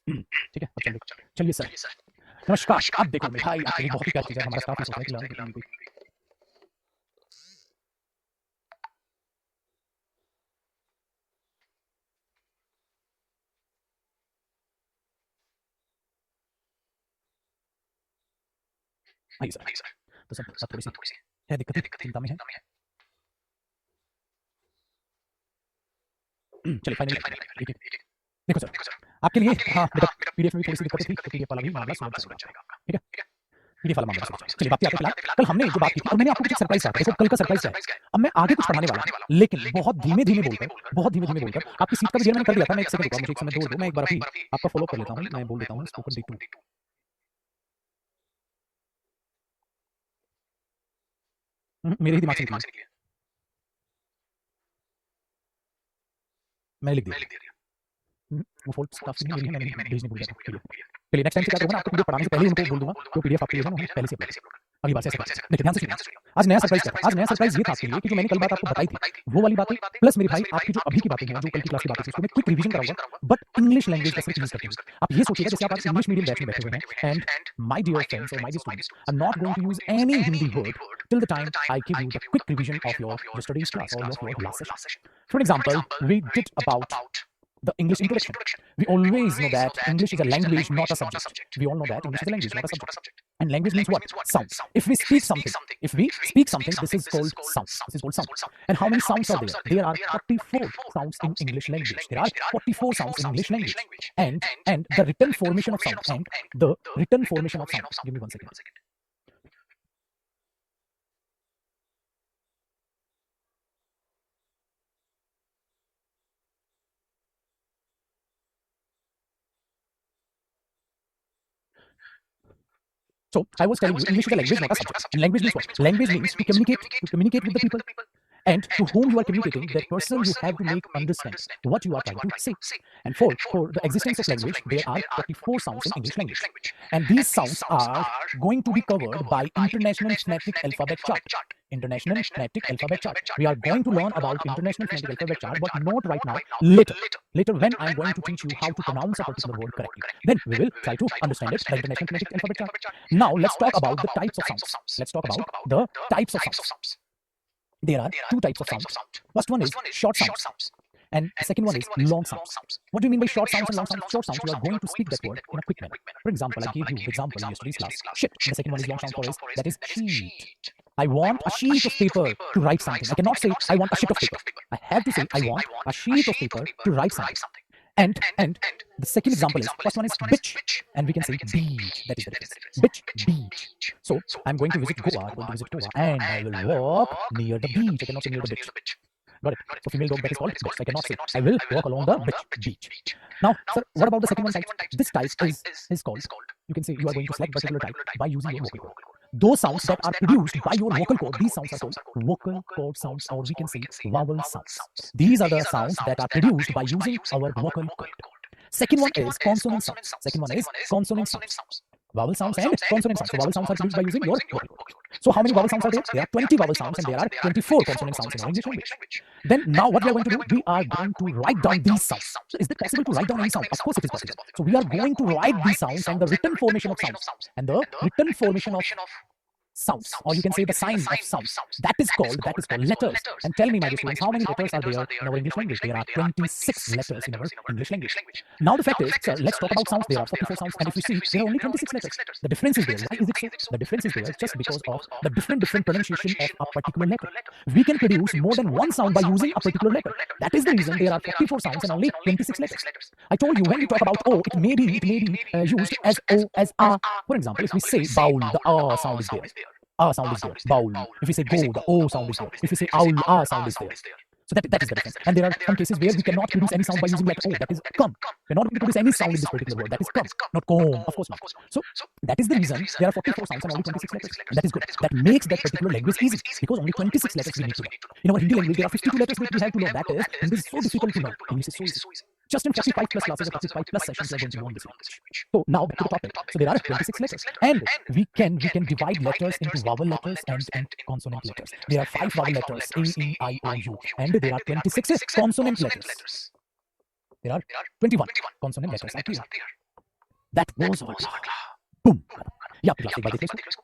ठीक है, अब चलिए सर। नमस्कार, अब देखो मिठाई आपके लिए बहुत ही प्यारी चीज़ है, हमारा स्टाफ ये सोच रहा है कि लाओ मिठाई कोई। आइए सर, तो सब अब थोड़ी-सी है दिक्कतें, चिंता में है। चलिए फाइनली एक-एक देखो सर, आपके लिए हाँ, बेटा पीडीएफ में भी थोड़ी-सी दिक्कतें थी, तो पीडीएफ वाला भी मामला सॉल्व हो जाएगा आपका, ठीक है? पीडीएफ वाला मामला सॉल्व हो जाएगा। चलिए बात पे आते हैं फिलहाल, कल हमने जो बात की थी और मैंने आपको कुछ सरप्राइज़ कहा था, देखो कल का सरप्राइज़ क्या है? अब मैं आगे कुछ पढ़ाने वाला हूँ, लेकिन बहुत धीमे-धीमे बोलकर आपकी सीट का भी जेर मैंने कर दिया था, मैं 1 सेकंड रुको आप मुझे 1 सेकंड दो, मैं एक बार अभी आपका फ़ॉलो अप कर लेता हूँ, मैं बोल देता हूँ स्पोकन D2 मेरे ही दिमाग से निकली है, मैंने लिख दिया। वो फ़ोल्ड स्टाफ की नहीं मेरी है, मैंने भेजनी भूल गया था पीडीएफ। चलिए नेक्स्ट टाइम से क्या करूँगा ना, आपको पीडीएफ पढ़ाने से पहले ही उनको बोल दूँगा कि वो पीडीएफ आपके लिए है ना पहले से अपलोड करें। अगली बार से ऐसा करें। देखिए ध्यान से सुनिए, आज नया सरप्राइज़ क्या था? आज नया सरप्राइज़ ये था आपके लिए कि जो मैंने कल बात आपको बताई थी, वो वाली बातें प्लस मेरे भाई आपकी जो अभी की बातें हैं, जो कल की क्लास की बातें थी, उसको मैं क्विक रिवीजन कराऊँगा, बट इंग्लिश लैंग्वेज का सिर्फ यूज़ करके। आप ये सोचिएगा जैसे आप आज इंग्लिश मीडियम बैच में बैठे हुए हैं एंड माय डियर फ्रेंड्स और my dear students, I am not going to use any Hindi word till the time I give you the quick revision of your yesterday's class or your last session. For example, we did about the English introduction. We always know that English is a language, not a subject. We all know that English is a language, not a subject. And language means what? Sounds. If we speak something, this is called sounds. This is called sounds. And how many sounds are there? There are 44 sounds in English language. There are 44 sounds in English language. And the written formation of sounds. And the written formation of sounds. Give me 1 second. So I was telling you, English is a language, not a subject. And language means what? Language means to communicate with the people, and to whom you are communicating, that person you have to make understand what you are trying to say. And for the existence of language, there are 44 sounds in English language, and these sounds are going to be covered by International Phonetic Alphabet Chart. International Phonetic Alphabet Chart. We are going to learn about International Phonetic Alphabet Chart, but not right now. Later, when I am going to teach you how to pronounce a particular word correctly, then we will try to understand it. The International Phonetic Alphabet Chart. Now let's talk about the types of sounds. Let's talk about the types of sounds. There are two types of sounds. First one is short sounds, and the second one is long sounds. What do you mean by short sounds and long sounds? Short sounds, you are going to speak that word in a quick manner. For example, I gave you the example in yesterday's class, shit. And the second one is long sound for is, that is sheet. I want a sheet of paper to write something. I cannot say I want a sheet of paper. I have to say I want a sheet of paper to write something. And the second example is, first one is bitch, and we can say beach. That is the difference. Bitch, beach. So I'm going to visit Goa, and I will walk near the beach. I cannot say near the beach. Got it? For female dog, that is called bitch. I cannot say I will walk along the beach. Now, sir, what about the second one type? This type is called, you can say you are going to select particular type by using your vocal cord. Those sounds that are produced by your vocal cord, these sounds are called vocal cord sounds, or we can say vowel sounds. These are the sounds that are produced by using our vocal cord. Second one is consonant sounds. Vowel sounds and consonant sounds. So vowel sounds are produced by using your vocal cord. So how many vowel sounds are there? There are 20 vowel sounds and there are 24 consonant sounds in our English language. Then now what we are going to do? We are going to write down these sounds. So is it possible to write down any sound? Of course it is possible. So we are going to write these sounds and the written formation of sounds. And the written formation of sounds, or you can say the sign of sounds, that is called letters. And tell me, my dear students, how many letters are there in our English language? There are 26 letters in our English language. Now the fact is, sir, let's talk about sounds. There are 44 sounds, and if you see, there are only 26 letters. The difference is there. Why is it so? The difference is there just because of the different pronunciation of a particular letter. We can produce more than one sound by using a particular letter. That is the reason there are 44 sounds and only 26 letters. I told you, when we talk about O, it may be used as O, as A. For example, if we say bowl, the A sound is there. A sound is there. Bowl. If we say go, the O sound is there. If we say owl, A sound is there. So that is the difference. And there are some cases where we cannot produce any sound by using letter O. That is come. We are not going to produce any sound in this particular word. That is come, not comb. Of course not. So that is the reason there are 44 sounds and only 26 letters. And that is good. That makes that particular language easy because only 26 letters we need to learn. In our Hindi language, there are 52 letters which we have to learn. That is, and this is so difficult to learn. English is so easy. Just in 45 plus classes or 45 plus sessions, we are going to learn this language. So now back to the topic. So there are 26 letters, and we can divide letters into vowel letters and consonant letters. There are 5 vowel letters, A, E, I, O, U, and there are 26 consonant letters. There are 21 consonant letters are clear. That was all. Boom. ये आपकी class एक बार देख लो इसको।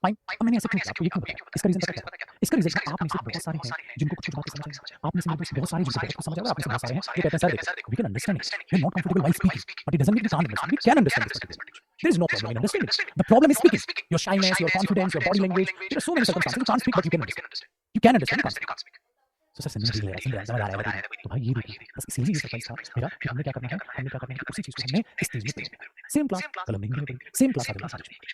Fine. अब मैंने ऐसे क्यों किया, आपको ये क्यों बताया? इसका रीजन पता क्या है? इसका रीजन है आप में से बहुत सारे हैं जिनको कुछ बातें समझ आई। आप में से मेरे दोस्त बहुत सारे जिनको बहुत कुछ समझ आया, आप में से बहुत सारे हैं जो कहते हैं सर देखो, we can understand it, we are not comfortable while speaking, but it doesn't mean we can't understand, we can understand this particular. There is no problem in understanding. The problem is speaking. Your shyness, your confidence, your body language. There are so many circumstances. You can't speak, but you can understand. You can understand. You can't speak. तो sir समझ समझ आ रहा है तो भाई ये देखिए बस इसीलिए सरप्राइज था मेरा कि हमने क्या करना है कि उसी चीज को हमने इस स्टेज में करें। सेम क्लास कलम नहीं करेंगे, सेम क्लास आगे सारी चीज।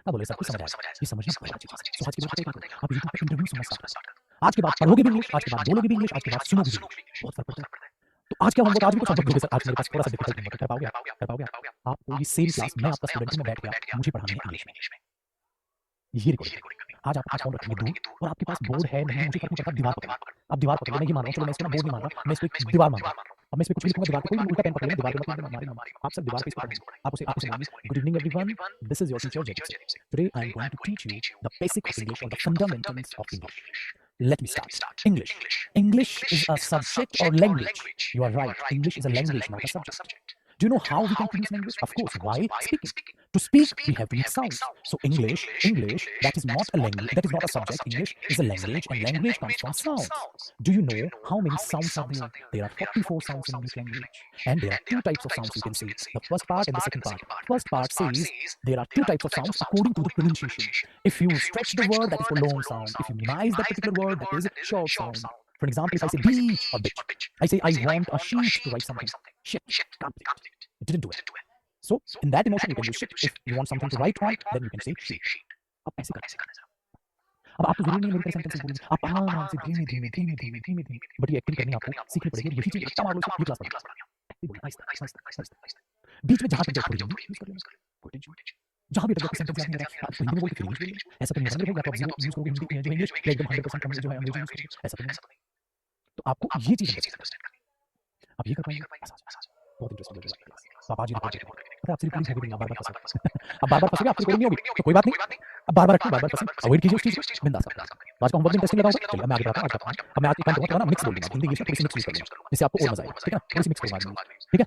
अब बोले सब कुछ समझ आया, ये समझना बहुत अच्छी चीज है। तो आज की बात आप यूट्यूब पे इंटरव्यू सुनना स्टार्ट करें। आज के बाद पढ़ोगे भी इंग्लिश, आज के बाद बोलोगे भी इंग्लिश, आज के बाद सुनोगे भी इंग्लिश, बहुत फर्क पड़ता है। तो आज क्या होमवर्क, आज भी कुछ होमवर्क दोगे सर? आज मेरे पास थोड़ा सा डिफिकल्ट होमवर्क, कर पाओगे? आपको ये सेम क्लास मैं आपका स्टूडेंट हूं, मैं बैठ गया, मुझे पढ़ानी है इंग्लिश में। ये रिकॉर्डिंग आज आप अपना फोन रखेंगे दूर और आपके पास बोर्ड है नहीं, मुझे फर्क नहीं पड़ता, दीवार पकड़। अब दीवार पकड़, मैं ये मान रहा हूं, चलो मैं इसको ना बोर्ड नहीं मान रहा, मैं इसको एक दीवार मान रहा हूं। अब मैं इस पे कुछ भी लिखूंगा दीवार पे, कोई भी उल्टा पेन पकड़ लेना दीवार पे, मतलब हमारी आप सब दीवार पे इसको पढ़ेंगे। आप उसे मानिए, good evening everyone, this is your teacher Jaydeep. Today I am going to teach you the basic of English और the fundamentals of English. Let me start. English. English is a subject or language. You are right. English is a language, not a subject. Do you know how we can produce language? Of course, why? Speaking. To speak, we have to make sounds. So English, that is not a language, that is not a subject. English is a language, and language comes from sounds. Do you know how many sounds are there? There are 44 sounds in English language, and there are two types of sounds you can say. The first part and the second part. First part says there are two types of sounds according to the pronunciation. If you stretch the word, that is for long sound. If you minimize that particular word, that is a short sound. For example, if I say beach or bitch, I say I want a sheet to write something. Shit, can't do it. It didn't do it. So in that emotion you can use shit. If you want something to write on, then you can say sheet. अब ऐसे करना है। अब आपको जरूरी नहीं मेरी तरह सेंटेंस बोलिए, आप आराम से धीमे बट ये एक्टिंग करनी आपको सीखनी पड़ेगी। यही चीज अच्छा मार लो, ये क्लास बोलिए आहिस्ता। बीच में जहां तक जरूरी है यूज कर लेना, कोई टेंशन। जहां भी तक सेंटेंस याद नहीं आ रहा, आप हिंदी में बोल के इंग्लिश बोलिए। ऐसा तो नहीं है कि आप यूज करोगे हिंदी जो इंग्लिश एकदम 100% कम जो है अंग्रेजी यूज करोगे, ऐसा तो नहीं। तो आपको ये चीज अंडरस्टैंड करनी है। अब ये कर पाएंगे, बहुत इंटरेस्टिंग है क्लास। तो आप आज ये रिकॉर्ड करेंगे, पता है आपसे रिकॉर्डिंग होगी, आप बार-बार फंसे। अब बार-बार फंसोगे, आपकी रिकॉर्डिंग नहीं होगी, तो कोई बात नहीं। अब बार-बार रखिए, बार-बार फंसे, अवॉइड कीजिए उस चीज को, बिंदास करिए। आज का होमवर्क भी इंटरेस्टिंग लगा होगा, चलिए अब मैं आगे बढ़ता हूं। अब मैं आज एक काम करूंगा, थोड़ा ना मिक्स बोल दूंगा, हिंदी इंग्लिश में थोड़ी सी मिक्स कर लूंगा, जिससे आपको और मजा आएगा, ठीक है ना? थोड़ी सी मिक्स करूंगा आज, ठीक है?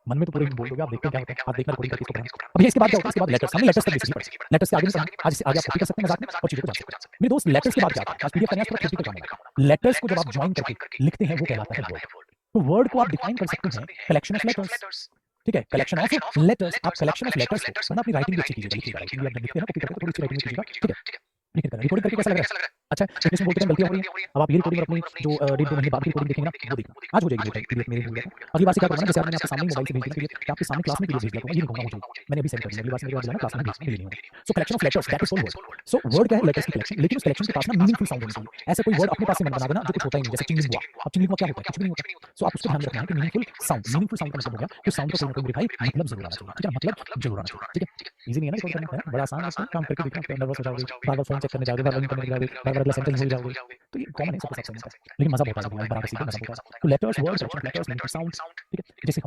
मन में तो पूरे बोल दोगे, आप देखते हैं क्या होता है, आप देखना रिकॉर्डिंग करके इसको पढ़ना। अब ये इसके बाद क्या होता है, इसके बाद लेटर्स, हमने लेटर्स तक बेसिकली पढ़ा। लेटर्स से आगे नहीं पढ़ा, आज से आगे आप कॉपी कर सकते हैं मजाक में और चीजों को जान सकते हैं। मेरे दोस्त लेटर्स के बाद क्या आता है, आज पीडीएफ करना है, थोड़ा क्रिटिकल काम होगा। लेटर्स को जब आप ज्वाइन करके लिखते हैं वो कहलाता है वर्ड। तो वर्ड को आप डिफाइन कर सकते हैं कलेक्शन ऑफ लेटर्स, ठीक है? कलेक्शन ऑफ लेटर्स, आप कलेक्शन ऑफ लेटर्स को वरना अपनी राइटिंग भी अच्छी कीजिएगा, लिखिएगा, राइटिंग भी आप लिखते हैं ना, कॉपी करके थोड़ी सी राइटिंग कीजिएगा, ठीक है? लिख कर रिकॉर्डिंग करके कैसा लग रहा है? अच्छा, इंग्लिश में बोलते हैं गलतियां हो रही हैं। अब आप ये रिकॉर्डिंग और अपनी जो 1.5-2 महीने बाद की रिकॉर्डिंग देखेंगे ना, वो देखना आज हो जाएगी पीडीएफ मेरे भूल गया। अगली बार से क्या करूंगा ना, जैसे मैंने आपके सामने मोबाइल से भेज दिया कि आपके सामने क्लास में पीडीएफ भेज दिया, ये नहीं कहूंगा हो जाएगी, मैंने अभी सेंड कर दिया। अगली बार से मेरे को जाना क्लास में भेजने के लिए नहीं होगा। सो collection of letters, that is all word. So word क्या है, लेटर्स की कलेक्शन, लेकिन उस कलेक्शन के पास ना मीनिंगफुल साउंड होना चाहिए। ऐसा कोई वर्ड अपने पास से मत बना देना जो कुछ होता ही नहीं, जैसे चिंगलिंगुआ। अब चिंगलिंगुआ क्या होता है, कुछ भी नहीं होता। सो आप उसको ध्यान रखना है कि मीनिंगफुल साउंड का मतलब हो गया कि साउंड का कोई ना कोई भाई मतलब जरूर आना चाहिए, ठीक है? मतलब जरूर आना चाहिए, ठीक है? इजी नहीं है ना रिकॉर्ड करना, है बड़ा आसान है, काम करके देखना, नर्वस हो जाओगे, बार-बार फोन चेक करने जाओगे, बार-बार करने जाओगे, बार-बार अगला सेंटेंस भूल जाओगे, तो ये कॉमन है, सबके साथ सेम है, लेकिन मजा बहुत आता है, बराबर सीखो, मजा बहुत आता है। तो letters, words, collection letters, meaning sounds, ठीक है? जैसे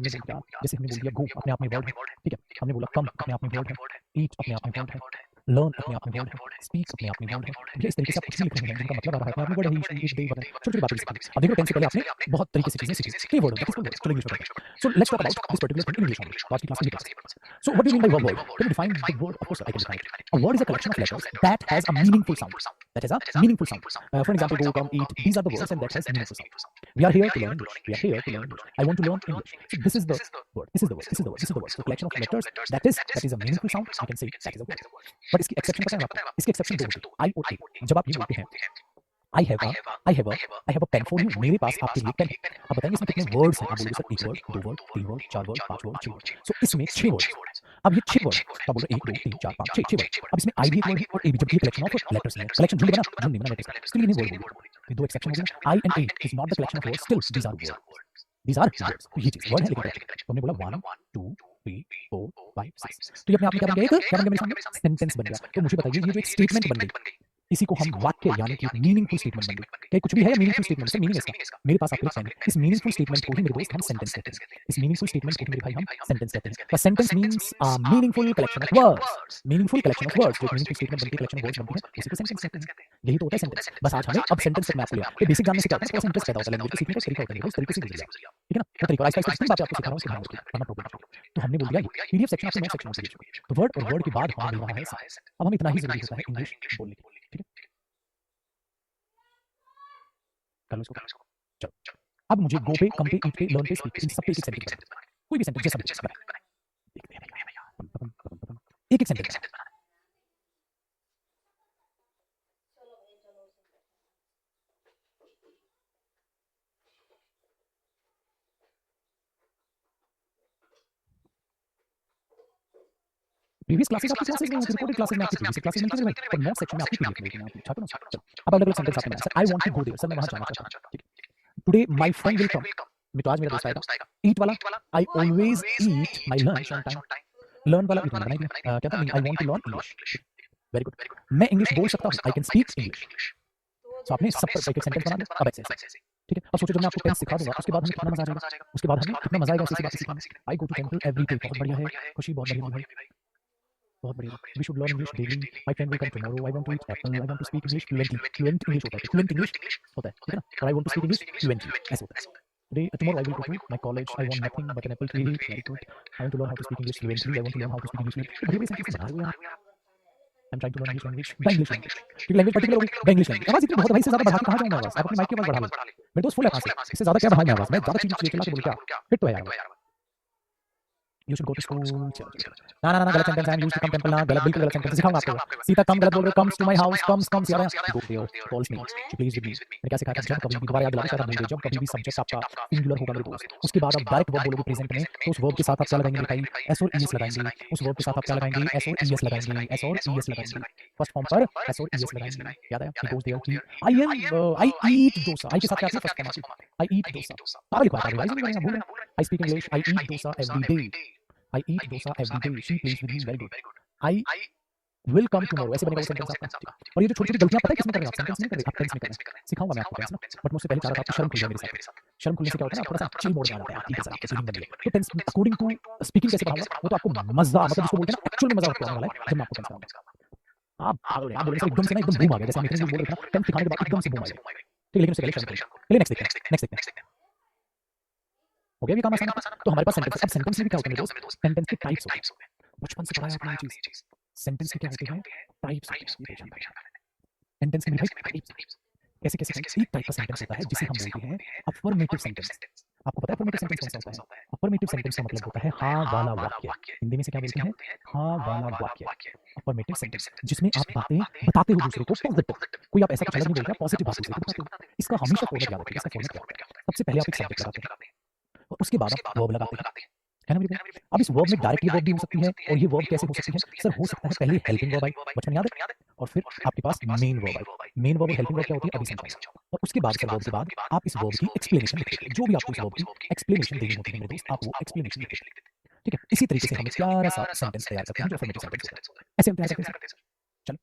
हमने बोल दिया गो अपने आप में वर्ड है, ठीक है? हमने बोला कम अपने आप में वर्ड है, ईट अपने आप में वर्ड है, लर्न अपने आप में वर्ड है, स्पीक अपने आप में वर्ड है। भैया इस तरीके से आप कुछ भी लिख रहे हैं जिनका मतलब आ रहा है अपने वर्ड है, ही इज दे वर्ड है, छोटी-छोटी बातें सीखिए। अब देखो 10 से पहले आपने बहुत तरीके से चीजें सीखी, कई वर्ड होते हैं, किसको बोलते हैं, चलो इंग्लिश में करते हैं। So let's talk about this particular thing in English only, आज की क्लास में ये class. So what do you mean by word? Can you define the word? Of course I can define it. A word is a collection of letters that has a meaningful sound. That has a meaningful sound. For example, go, come, eat. These are the words, and that has meaningful sound. We are here to learn English. We are here to learn English. I want to learn English. So this is the word. This is the word. This is the word. This is the word. So collection of letters. That is a meaningful sound. You can say that is a word. But इसकी exception पता है आपको? इसकी exception दो होती है. I और A. जब आप ये बोलते हैं, I have a pen for you. मेरे पास आपके लिए पेन है। अब बताएंगे इसमें कितने वर्ड्स हैं? आप बोलोगे sir 1 word, 2 word, 3 word, 4 word, 5 word, 6 word. So इसमें 6 वर्ड्स। अब ये 6 वर्ड क्या बोल रहे हैं? 1 2 3 4 5 6 वर्ड। अब इसमें I भी एक वर्ड है और A भी, जब ये कलेक्शन ऑफ लेटर्स है। कलेक्शन झुंड बना लेटर्स। इसके लिए नहीं वर्ड बोलिए। ये दो एक्सेप्शन हो गए। I and A is not the collection of words. Still these are words. These are words. तो ये चीज वर्ड है, लेकिन तो हमने बोला 1 2 3 4 5 6। तो ये अपने आप में क्या बन गया? क्या बन गया मेरे सामने? सेंटेंस बन गया। तो मुझे बताइए ये जो एक स्टेटमेंट बन गई, इसी को हम वाक्य यानी कि मीनिंगफुल स्टेटमेंट बन गई। क्या कुछ भी है या मीनिंगफुल स्टेटमेंट से मीनिंग इसका मेरे पास आपके लिए टाइम है। इस मीनिंगफुल स्टेटमेंट को ही मेरे दोस्त हम सेंटेंस कहते हैं। इस मीनिंगफुल स्टेटमेंट को ही मेरे भाई हम सेंटेंस कहते हैं। तो sentence means meaningful collection of words. Meaningful collection of words, जो मीनिंगफुल स्टेटमेंट बनती है, कलेक्शन ऑफ वर्ड्स बनती है, उसी को सेंटेंस कहते हैं। यही तो होता है सेंटेंस। बस आज हमें अब सेंटेंस तक मैं आपको लिया ये बेसिक जानने से क्या होता है, थोड़ा सा इंटरेस्ट पैदा होता है, लैंग्वेज को सीखने का तरीका होता है, उस तरीके से गुजर जाए, ठीक है ना। वो तरीका आहिस्ता आहिस्ता जितनी बातें आपको सिखा रहा हूं उसके ध्यान रखिए, वरना प्रॉब्लम होगी। तो हमने बोल दिया ये पीडीएफ सेक्शन आपके नोट सेक्शन में भेज तो वर्ड और वर्ड के बाद हमें मिल रहा है सेंटेंस। अब हमें इतना ही जरूरी होता है इंग्लिश बोलने की, ठीक है। कर लो इसको, चलो। अब मुझे गो पे, कम पे, ईट पे, लर्न पे, स्पीक पे, इन सब पे एक एक सेंटेंस बनाना। कोई भी सेंटेंस जैसा भी बनाए, देखते हैं भैया, एक एक सेंटेंस। प्रीवियस क्लासेस आपकी क्लासेस में होती, रिकॉर्डेड क्लासेस में आपकी प्रीवियस क्लासेस मिलती है भाई, और नोट सेक्शन में आपकी पीडीएफ मिलेगी आपकी, छात्रों। चलो अब अलग अलग सेंटेंस आपने बनाया। Sir I want to go there, sir मैं वहां जाना चाहता हूं, ठीक है। Today my friend will come, मैं तो आज मेरा दोस्त आएगा। ईट वाला, I always eat my lunch on time. Learn वाला ये बनाई दिया, क्या था, I want to learn English. Very good. मैं इंग्लिश बोल सकता हूं, I can speak English. So आपने सब पर एक एक सेंटेंस बना दिया। अब ऐसे, ठीक है। अब सोचो जब मैं आपको टेंस सिखा दूंगा उसके बाद हमें कितना मजा आ जाएगा, उसके बाद हमें कितना मजा आएगा ऐसी बातें सीखने में। I go to temple every day, बहुत बढ़िया है, खुशी बहुत बढ़िया है, बहुत बढ़िया। We should learn English daily, my friend will come tomorrow, I want to eat apple, I want to speak English fluently. Fluent English होता है, फ्लुएंट इंग्लिश होता है, ठीक है ना। और I want to speak English fluently ऐसे होता है। Today tomorrow I will go to my college, I want nothing but an apple to eat. Very good. I want to learn how to speak English fluently, I want to learn how to speak English. बढ़िया sentence बना रहे हो यार। I am trying to learn English language, the English language, ठीक, language particular होगी, the English language. आवाज इतनी बहुत भाई से ज्यादा बढ़ा के कहां जाऊं मैं आवाज, आप अपनी माइक की आवाज बढ़ा लो। मेरे दोस्त फुल है कहां से, इससे ज्यादा क्या बढ़ाऊं मैं आवाज, मैं ज्यादा चीज चिल्ला के बोलूं क्या, फिट तो है यार। You should go to school. चलो ना ना ना, गलत सेंटेंस है। यूज्ड टू कम टेंपल, ना गलत, बिल्कुल गलत सेंटेंस सिखाऊंगा आपको। सीता कम गलत बोल रहे हो, comes to my house, comes यार go there, calls me, she please with me. मैंने क्या सिखाया था, जब कभी भी, दोबारा याद दिला शायद आप भूल गए, जब कभी भी सब्जेक्ट आपका सिंगुलर होगा मेरे दोस्त, उसके बाद आप डायरेक्ट वर्ब बोलोगे प्रेजेंट में, तो उस वर्ब के साथ आप क्या लगाएंगे मेरे भाई, एस और ईएस लगाएंगे। उस वर्ब के साथ आप क्या लगाएंगे, एस और ईएस लगाएंगे, एस और ईएस लगाएंगे। फर्स्ट फॉर्म पर एस और ईएस लगाएंगे, याद है। ही गोस देयर की आई ईट डोसा, आई के साथ क्या आती है फर्स्ट फॉर्म आती है, आई ईट डोसा। पागल लिखवा था भाई, नहीं भूल गए। I speak English, I eat dosa every day, I eat dosa every day. She plays with me. Very good. I will come tomorrow. ऐसे बनेगा वो सेंटेंस आपका। और ये जो छोटी-छोटी गलतियां पता है किसमें कर रहे हो आप, सेंटेंस में कर रहे हो, आप टेंस में कर रहे हो। सिखाऊंगा मैं आपको टेंस ना, बट मैं उससे पहले चाह रहा था आपको शर्म खुल जाए मेरे साथ। शर्म खुलने से क्या होता है ना, थोड़ा सा चिल मोड में आ जाता है, ठीक है सर आपकी फीलिंग बन गई। तो टेंस अकॉर्डिंग टू स्पीकिंग कैसे पढ़ाऊंगा, वो तो आपको मजा, मतलब जिसको बोलते हैं ना एक्चुअल में मजा आने वाला है जब मैं आपको टेंस पढ़ाऊंगा। आप बोलोगे सर एकदम से ना एकदम बूम आ गया, जैसे हम इतने बोल रहे थे ना, टेंस सिखाने के बाद एकदम से बूम आ गया, ठीक है। लेकिन उससे पहले शर्म करो। चलिए नेक्स्ट देखते हैं। हो गया ये काम आसान। तो हमारे पास सेंटेंस, अब सेंटेंस में भी क्या होता है मेरे दोस्त, सेंटेंस के टाइप्स होते हैं। बचपन से पढ़ाया आपने ये चीज, सेंटेंस के क्या होते हैं, टाइप्स होते हैं। सेंटेंस के भाई टाइप्स कैसे कैसे हैं? एक टाइप का सेंटेंस होता है जिसे हम बोलते हैं अफर्मेटिव सेंटेंस। आपको पता है अफर्मेटिव सेंटेंस कौन सा होता है? अफर्मेटिव सेंटेंस का मतलब होता है हाँ वाला वाक्य। हिंदी में से क्या बोलते हैं, हाँ वाला वाक्य। अफर्मेटिव सेंटेंस जिसमें आप बातें बताते हो दूसरे को पॉजिटिव, कोई आप ऐसा कुछ अलग नहीं बोल रहे, पॉजिटिव बात दूसरे को बताते हो। इसका हमेशा फॉर्मेट याद रखिए, इसका फॉर्मेट क्या होता है। सबसे पहले आप एक सब्जेक्ट लगाते हैं और उसके बाद आप वर्ब लगाते हैं, है ना मेरे भाई। अब इस वर्ब में डायरेक्टली वर्ब भी हो सकती है, और ये वर्ब कैसे हो सकती है सर, हो सकता है पहले हेल्पिंग वर्ब आई, बचपन याद है, और फिर आपके पास मेन वर्ब आई। मेन वर्ब और हेल्पिंग वर्ब क्या होती है अभी समझाऊंगा। और उसके बाद सर वर्ब के बाद आप इस वर्ब की एक्सप्लेनेशन लिखते हैं, जो भी आपको इस वर्ब की एक्सप्लेनेशन देनी होती है मेरे दोस्त, आप वो एक्सप्लेनेशन लिखते हैं, ठीक है। इसी तरीके से हम एक प्यारा सा सेंटेंस तैयार करते हैं जो अफर्मेटिव सेंटेंस होता है। ऐसे हम तैयार करते हैं। चलो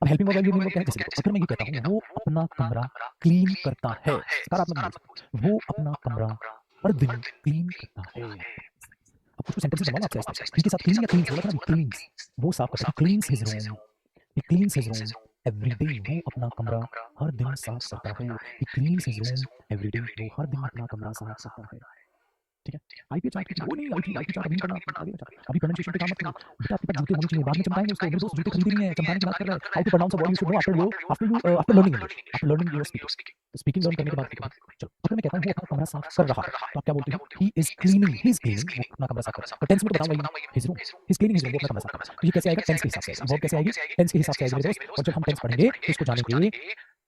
अब हेल्पिंग वर्ब मेन वर्ब क्या है, जैसे देखो अगर मैं ये कहता हूँ वो अपना कमरा क्लीन करता है, सकारात्मक बोल, वो अपना कमरा हर दिन क्लीन करता है। अब कुछ सेंटेंसेस बनवाओ आपसे इसमें, इनके साथ क्लीन या क्लीन्स बोला था ना, क्लीन्स, वो साफ करता है, cleans his room, he cleans his room every day, वो अपना कमरा हर दिन साफ करता है, he cleans his room every day, वो हर दिन अपना कमरा साफ करता है, ठीक है। आईपी चार्ट वो नहीं, आईपी चार्ट नहीं करना आगे, अभी प्रोनाउंसिएशन पे काम मत करो बेटा, आपके पास जूते होने चाहिए, बाद में चमकाएंगे उसको। मेरे दोस्त जूते खरीदे नहीं है, चमकाने की बात कर रहा है। How to pronounce a word you should know after learning English, after learning your speaking. तो स्पीकिंग लर्न करने के बाद चलो अगर मैं कहता हूँ वो अपना कमरा साफ कर रहा है, तो आप क्या बोलते हो, ही is cleaning, he is cleaning, वो अपना कमरा साफ कर रहा है। तो टेंस में तो बताऊंगा ही, his room, he is cleaning his room, वो अपना कमरा साफ कर रहा है। तो ये कैसे आएगा, टेंस के हिसाब से आएगा। वर्ब कैसे आएगी, टेंस के हिसाब से आएगी मेरे दोस्त। और जब हम टेंस पढ़ेंगे तो इसको जानेंगे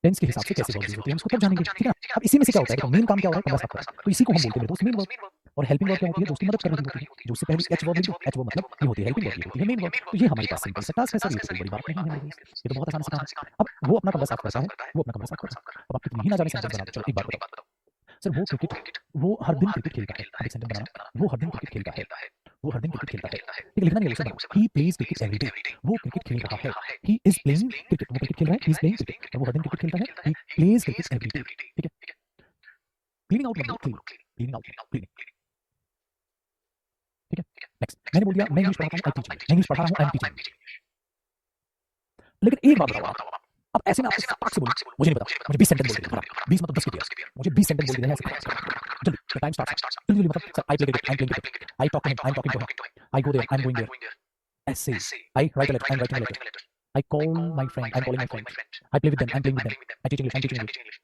टेंस के हिसाब से कैसे वर्ब यूज होती है, हम इसको तब जानेंगे, ठीक है। अब इसी में से क्या होता है, देखो मेन काम क्या हो रहा है, कमरा साफ करना, तो इसी को हम बोलते हैं मेरे दोस्त मेन वर्ब। और हेल्पिंग वर्ब क्या होती है, दोस्ती मदद करने की होती है, जो उससे पहले एच वर्ब लिख दो, एच वर्ब मतलब ये होती है हेल्पिंग वर्ब, ये होती है मेन वर्ब। तो ये हमारे पास सिंपल सा टास्क है सर, ये तो कोई बड़ी बात नहीं है मेरे दोस्त, ये तो बहुत आसान सा काम है। अब वो अपना कमरा साफ करता है, वो अपना कमरा साफ करता है। अब आप कितनी ही ना जाने सेंटेंस बना दो, चलो एक बात बताओ सर, वो हर दिन क्रिकेट खेलता है, अब एक सेंटेंस बनाना, वो हर दिन क्रिकेट खेलता है, वो हर दिन क्रिकेट खेलता है। ठीक है, लिखना नहीं है उसे बना। He plays cricket every day, वो क्रिकेट खेल रहा है। ही इज प्लेइंग क्रिकेट, वो क्रिकेट खेल रहा है। ही इज प्लेइंग क्रिकेट, और वो हर दिन क्रिकेट खेलता है। He plays cricket every day. ठीक है, क्लीनिंग आउट मतलब क्लीनिंग, क्लीनिंग आउट, क्लीनिंग। ठीक है, नेक्स्ट मैंने बोल दिया मैं इंग्लिश पढ़ाता हूं, आई टीच इंग्लिश। मैं इंग्लिश पढ़ा रहा हूं, आई एम टीचिंग। लेकिन एक बात बताओ आप, अब ऐसे में आपको फटाक से बोलूं, मुझे नहीं पता, मुझे 20 सेंटेंस बोल के दिखा, 20 मतलब 10 के दिया, मुझे 20 सेंटेंस बोल के दिया ऐसे जल्दी, द टाइम स्टार्ट्स जल्दी जल्दी, मतलब sir I play cricket, I am playing cricket, I talk to him, I am talking to him, I go there, I am going there, ऐसे I write a letter, I am writing a letter, I call my friend, I am calling my friend, I play with them, I am playing with them, I teach English, I am teaching English,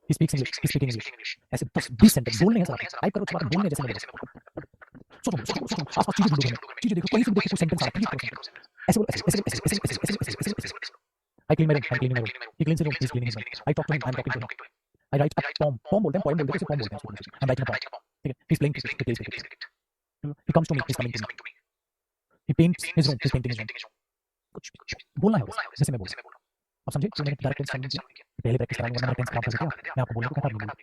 he speaks English, he speaking English. ऐसे 10 20 sentence बोलने हैं sir, type करो, उसके बाद बोलने जैसे मैं सोचो सोचो सोचो, आसपास चीजें ढूंढो, चीजें देखो, कहीं से भी देखो कोई सेंटेंस आ रहा है, ऐसे बोलो, ऐसे ऐसे ऐसे ऐसे ऐसे ऐसे। I clean my room, I'm cleaning my room. He cleans his room, he's cleaning his room. I talk to him, I'm talking to him. I write a poem, poem बोलते हैं, poem बोलते हैं, poem बोलते हैं, I'm writing a poem. ठीक है, he's playing cricket, he plays cricket. He comes to me, he's coming to me. He paints his room, he's painting his room. कुछ भी बोलना है बस, जैसे मैं बोल रहा हूँ। अब समझे, तो मैंने डायरेक्ट टेंस समझ लिया, पहले प्रैक्टिस कराऊंगा, वरना मेरा टेंस खराब कर देते हैं, मैं आपको बोलूंगा कहता नहीं बोलूं।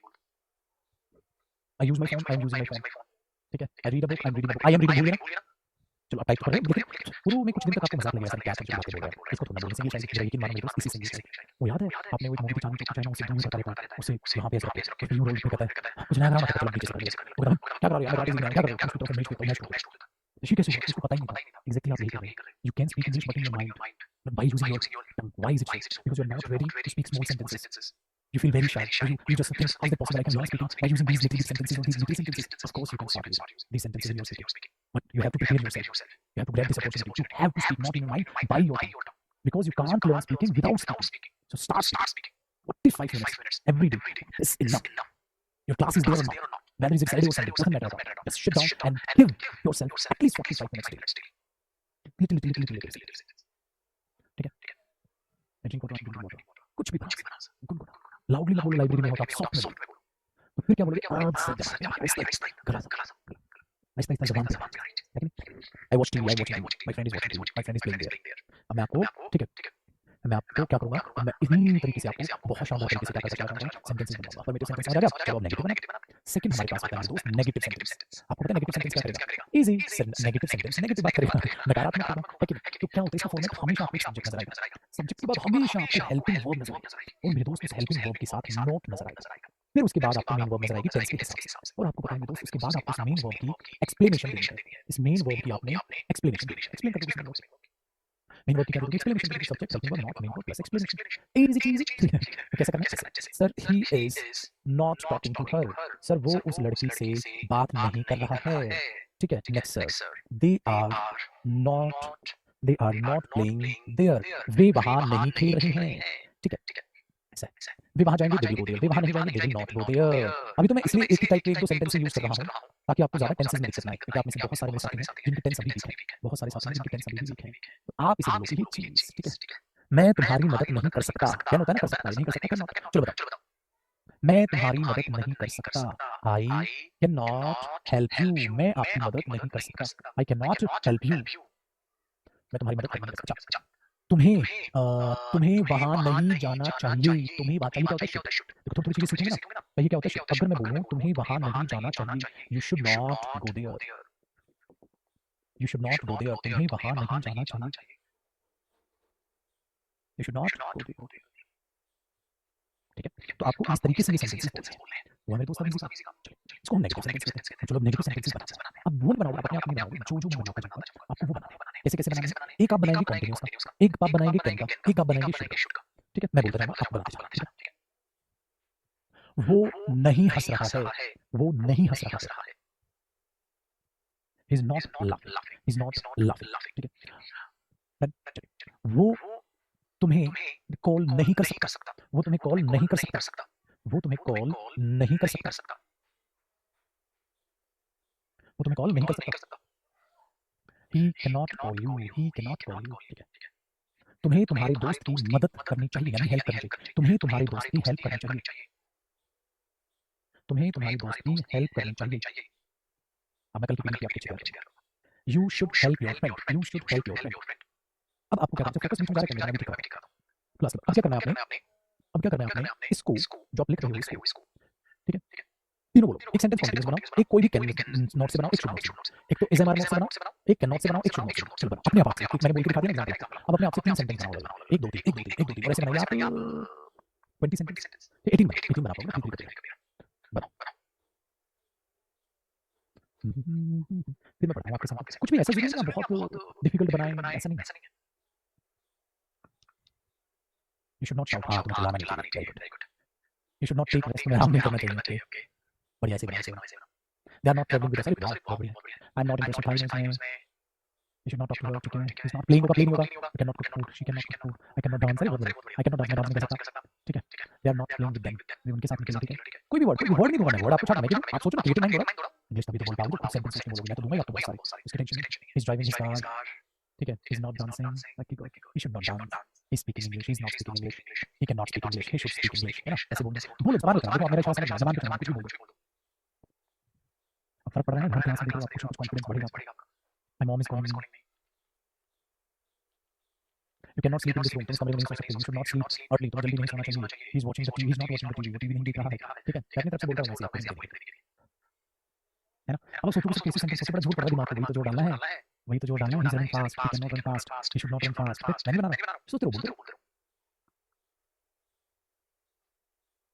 I use my phone, I'm using my phone. ठीक है, I read a book, I'm reading a book. I am reading, भूल गए ना? चलो आप टाइप कर रहे हो, लेकिन शुरू में कुछ दिन तक आपको मजाक लगेगा, सर क्या सब्जेक्ट बातें बोल रहा है, इसको थोड़ा बोलने से इंग्लिश आएगी, मेरा यकीन मानो मेरे दोस्त इसी से इंग्लिश आएगी। वो याद है आपने वो एक मूवी पहचान जो चाइना उसे दूर करता रहता है, उसे यहाँ पे ऐसे रखते हैं, यूं रोल पे कहता है कुछ नया ग्राम आता है, चलो नीचे से पढ़िए, वो कहता है क्या कर रहा है यार, मैं क्या कर रहा हूँ, कंप्यूटर पे मैच करता हूँ। ऋषि कैसे हुआ, इसको पता ही नहीं था, एग्जैक्टली आप यही कर रहे हैं, you can speak English but in your mind, but by using your tongue. Why is it so? Because you're not ready to speak small sentences. You feel very shy. You just think, how is it possible I can learn speaking by using these little sentences or these little sentences? Of course, you can start using these sentences in your speaking. But you have to prepare yourself. You have to grab this opportunity. You have to speak not in your mind, by your tongue. Because you can't learn speaking without speaking. So start speaking. What if 5 minutes every day is enough? Your class is there or not. Whether it's Saturday or Sunday, doesn't matter at all. Just sit down and give yourself at least 45 minutes daily. Little. ठीक है? मैं drink water, कुछ भी बना गुनगुना, loudly ना बोलो, library में हो तो आप सॉफ्ट में बोलो, तो फिर क्या बोलोगे, आग से जवाब, गला आहिस्ता आहिस्ता जबान पे, लेकिन I watch TV, my friend is watching TV, my friend is playing there. अब मैं आपको, ठीक है, मैं आपको क्या करूंगा, मैं इसी तरीके से आपको बहुत शानदार तरीके से क्या कर सकता हूं, सेंटेंसेस बनाऊंगा। फॉर्मेटिव सेंटेंस समझ आ गया? चलो अब नेगेटिव बनाना। सेकंड हमारे पास आता है दोस्त नेगेटिव सेंटेंस। आपको पता है नेगेटिव सेंटेंस क्या करेगा? इजी नेगेटिव सेंटेंस नेगेटिव बात करेगा, नकारात्मक होगा, है कि नहीं? तो क्या होता है, इसका फॉर्मेट हमेशा आपको एक सब्जेक्ट नजर आएगा, सब्जेक्ट के बाद हमेशा आपको हेल्पिंग वर्ब नजर आएगा, और मेरे दोस्त उस हेल्पिंग वर्ब के साथ नोट नजर आएगा, फिर उसके बाद आपको मेन वर्ब नजर आएगी टेंस के हिसाब से, और आपको पता है मेरे दोस्त उसके बाद आपको इस मेन वर्ब की एक्सप्लेनेशन देनी है। इस मेन वर्ब की आपने एक्सप्लेनेशन एक्सप्लेन कर दो, मेन वर्ब की क्या दोगे, एक्सप्लेनेशन दोगे, subject helping verb not main verb plus explanation. Easy चीज कैसे करना है? Sir he is not talking to her, sir वो उस लड़की से बात नहीं कर रहा है। ठीक है, next sir they are not playing there, वे वहां नहीं खेल रहे हैं। ठीक है, ऐसा है, वे वहां जाएंगे दे विल गो देयर, वे वहां नहीं जाएंगे they will not go there. अभी तो मैं इसलिए एक ही टाइप के एक दो सेंटेंस यूज कर रहा हूं ताकि आपको ज्यादा टेंसेस में दिक्कत ना आए, क्योंकि आप में से बहुत सारे मेरे साथी हैं जिनके टेंस अभी वीक है, बहुत सारे साथी हैं जिनके टेंस अभी भी वीक है, तो आप इसे बोलो ये चीज। ठीक है, मैं तुम्हारी मदद नहीं कर सकता, क्या होता है ना, कर सकता है, नहीं कर सकता, कैन नॉट। चलो बताओ, मैं तुम्हारी मदद नहीं कर सकता, आई कैन नॉट हेल्प यू, मैं आपकी मदद नहीं कर सकता, आई कैन नॉट हेल्प यू, मैं तुम्हारी मदद नहीं कर सकता। तुम्हें तुम्हें वहां नहीं जाना चाहिए, तुम्हें वहां चाहिए क्या होता है, शुड। देखो थोड़ी थोड़ी चीजें सीखेंगे ना, तो ये क्या होता है, शुड। अगर मैं बोलूं तुम्हें वहां नहीं जाना चाहिए, you should not go there, you should not go there, तुम्हें वहां नहीं जाना चाहिए, you should not go there. ठीक है, तो आपको इस तरीके से ये सेंटेंसेस बोलने हैं, वो हमें दोस्त इजी काम। चलो इसको हम नेगेटिव सेंटेंस कहते हैं। चलो अब नेगेटिव सेंटेंसेस बनाते हैं। अब वो बनाओगे, अपने आप नहीं बनाओगे, जो जो मैं बनाता जाऊंगा आपको वो बनाना है। कैसे कैसे बनाना है, एक आप बनाएंगे कंटीन्यूअस का, एक आप बनाएंगे कैन का, एक आप बनाएंगे शुड का। ठीक है, मैं बोलता जाऊंगा, आप बनाते जाना। ठीक है, वो नहीं हंस रहा है, वो नहीं हंस रहा है, ही is not laughing, he is not laughing. ठीक है, वो तुम्हें कॉल नहीं कर सकता, वो तुम्हें कॉल नहीं कर सकता, वो तुम्हें कॉल नहीं कर सकता, वो तुम्हें कॉल नहीं कर सकता, he can not call you, he can not call you. ठीक है, तुम्हें तुम्हारे दोस्त की मदद करनी चाहिए, यानी हेल्प करनी चाहिए, तुम्हें तुम्हारे दोस्त की हेल्प करनी चाहिए, तुम्हें तुम्हारे दोस्त की हेल्प करनी चाहिए। अब मैं कल की पीढ़ी आपको चेक कर रहा हूं, you should help your friend, you should help your friend. अब आपको क्या करना है, फोकस बीच में जा रहा है, मैं भी दिखा रहा हूं क्लास में। अब क्या करना है आपने, अब क्या करना है आपने, इसको जो आप लिख रहे हो इसको, ठीक है, तीनों बोलो, एक सेंटेंस कॉन्टिन्यूअस बनाओ, एक कोई भी कैन नोट से बनाओ, एक शुड नोट से बनाओ, एक तो एसएमआर नोट से बनाओ, एक कैन नोट से बनाओ, एक शुड नोट से बनाओ। चलो बनाओ अपने आप से, एक मैंने बोल के दिखा दिया ना एग्जांपल आपको। अब अपने आप से 3 सेंटेंस बनाओ अलग-अलग, 1 2 3 1 2 3 1 2 3 और ऐसे बनाइए आप 20 सेंटेंस, 18 बनाओ, 18 बना पाओगे 3 3 करके बनाओ। फिर मैं पढ़ाऊँगा आपके सामने। कुछ भी ऐसा ज़रूरी नहीं है आप बहुत डिफिकल्ट बनाएँ, ऐसा नहीं है। यू शुड नॉट शाउट, हाँ, तुम्हें चिल्लाना नहीं चाहिए, very good. You should not take rest, तुम्हें आराम नहीं करना चाहिए, ओके। बढ़िया, ऐसे बनाओ, ऐसे बनाओ। They are not travelling with us, अरे वाह! बहुत बढ़िया। आई एम नॉट इंटरेस्टेड था ही नहीं उसमें। You should not talk to her, ठीक है। ही इज़ नॉट प्लेइंग होगा, प्लेइंग होगा। I can not cook food, she can not cook food. I can not dance, अरे बहुत बढ़िया। आई कैन नॉट डांस, मैं डांस नहीं कर सकता, ठीक है। They are not playing with them, मैं उनके साथ नहीं खेलूँ, ठीक है। कोई भी वर्ड नहीं दूँगा मैं, वर्ड आपको छाटना है, क्यों? आप सोचो ना क्रिएटिव माइंड हो रहा है। इंग्लिश तभी तो बोल पाओगे जब खुद सेंटेंस में बोलोगे, मैं तो दूँगा ही आपको बहुत सारे, उसकी टेंशन नहीं। He is driving his car, ठीक है। He is not dancing, lucky God, he should not dance. He is speaking English, he is not speaking English, he can not speak English, he should speak English, है ना? ऐसे बोलना, बोलो, ज़बान पे चलाओ। देखो आप मेरा इशारा समझ ज़बान पे चलाना, कुछ भी बोल दो। अब फ़र्क पड़ रहा है ना, हर ध्यान से देख रहे हो आप, कुछ ना कुछ कॉन्फिडेंस बढ़ेगा आपका। My mom is calling me, you can not sleep in this room, तुम इस कमरे में नहीं सो सकते। You should not sleep early, तुम्हें जल्दी नहीं सोना चाहिए। He is watching the TV, he is not watching the TV, वो टीवी नहीं देख रहा है, ठीक है। मैं अपनी तरफ से बोल रहा हूँ, ऐसे आपको नहीं देखेंगे, है ना? अब आप सोचोगे सिर्फ कैसे सेंटेंस, सबसे बड़ा झूठ पड़ रहा है दिमाग को, वही तो जोड़ डालना है, वही तो जोड़ डालना है। He is running fast, he can not run fast, he should not run fast, फिर मैं नहीं बना रहा, सोचते रहो, बोलते रहो।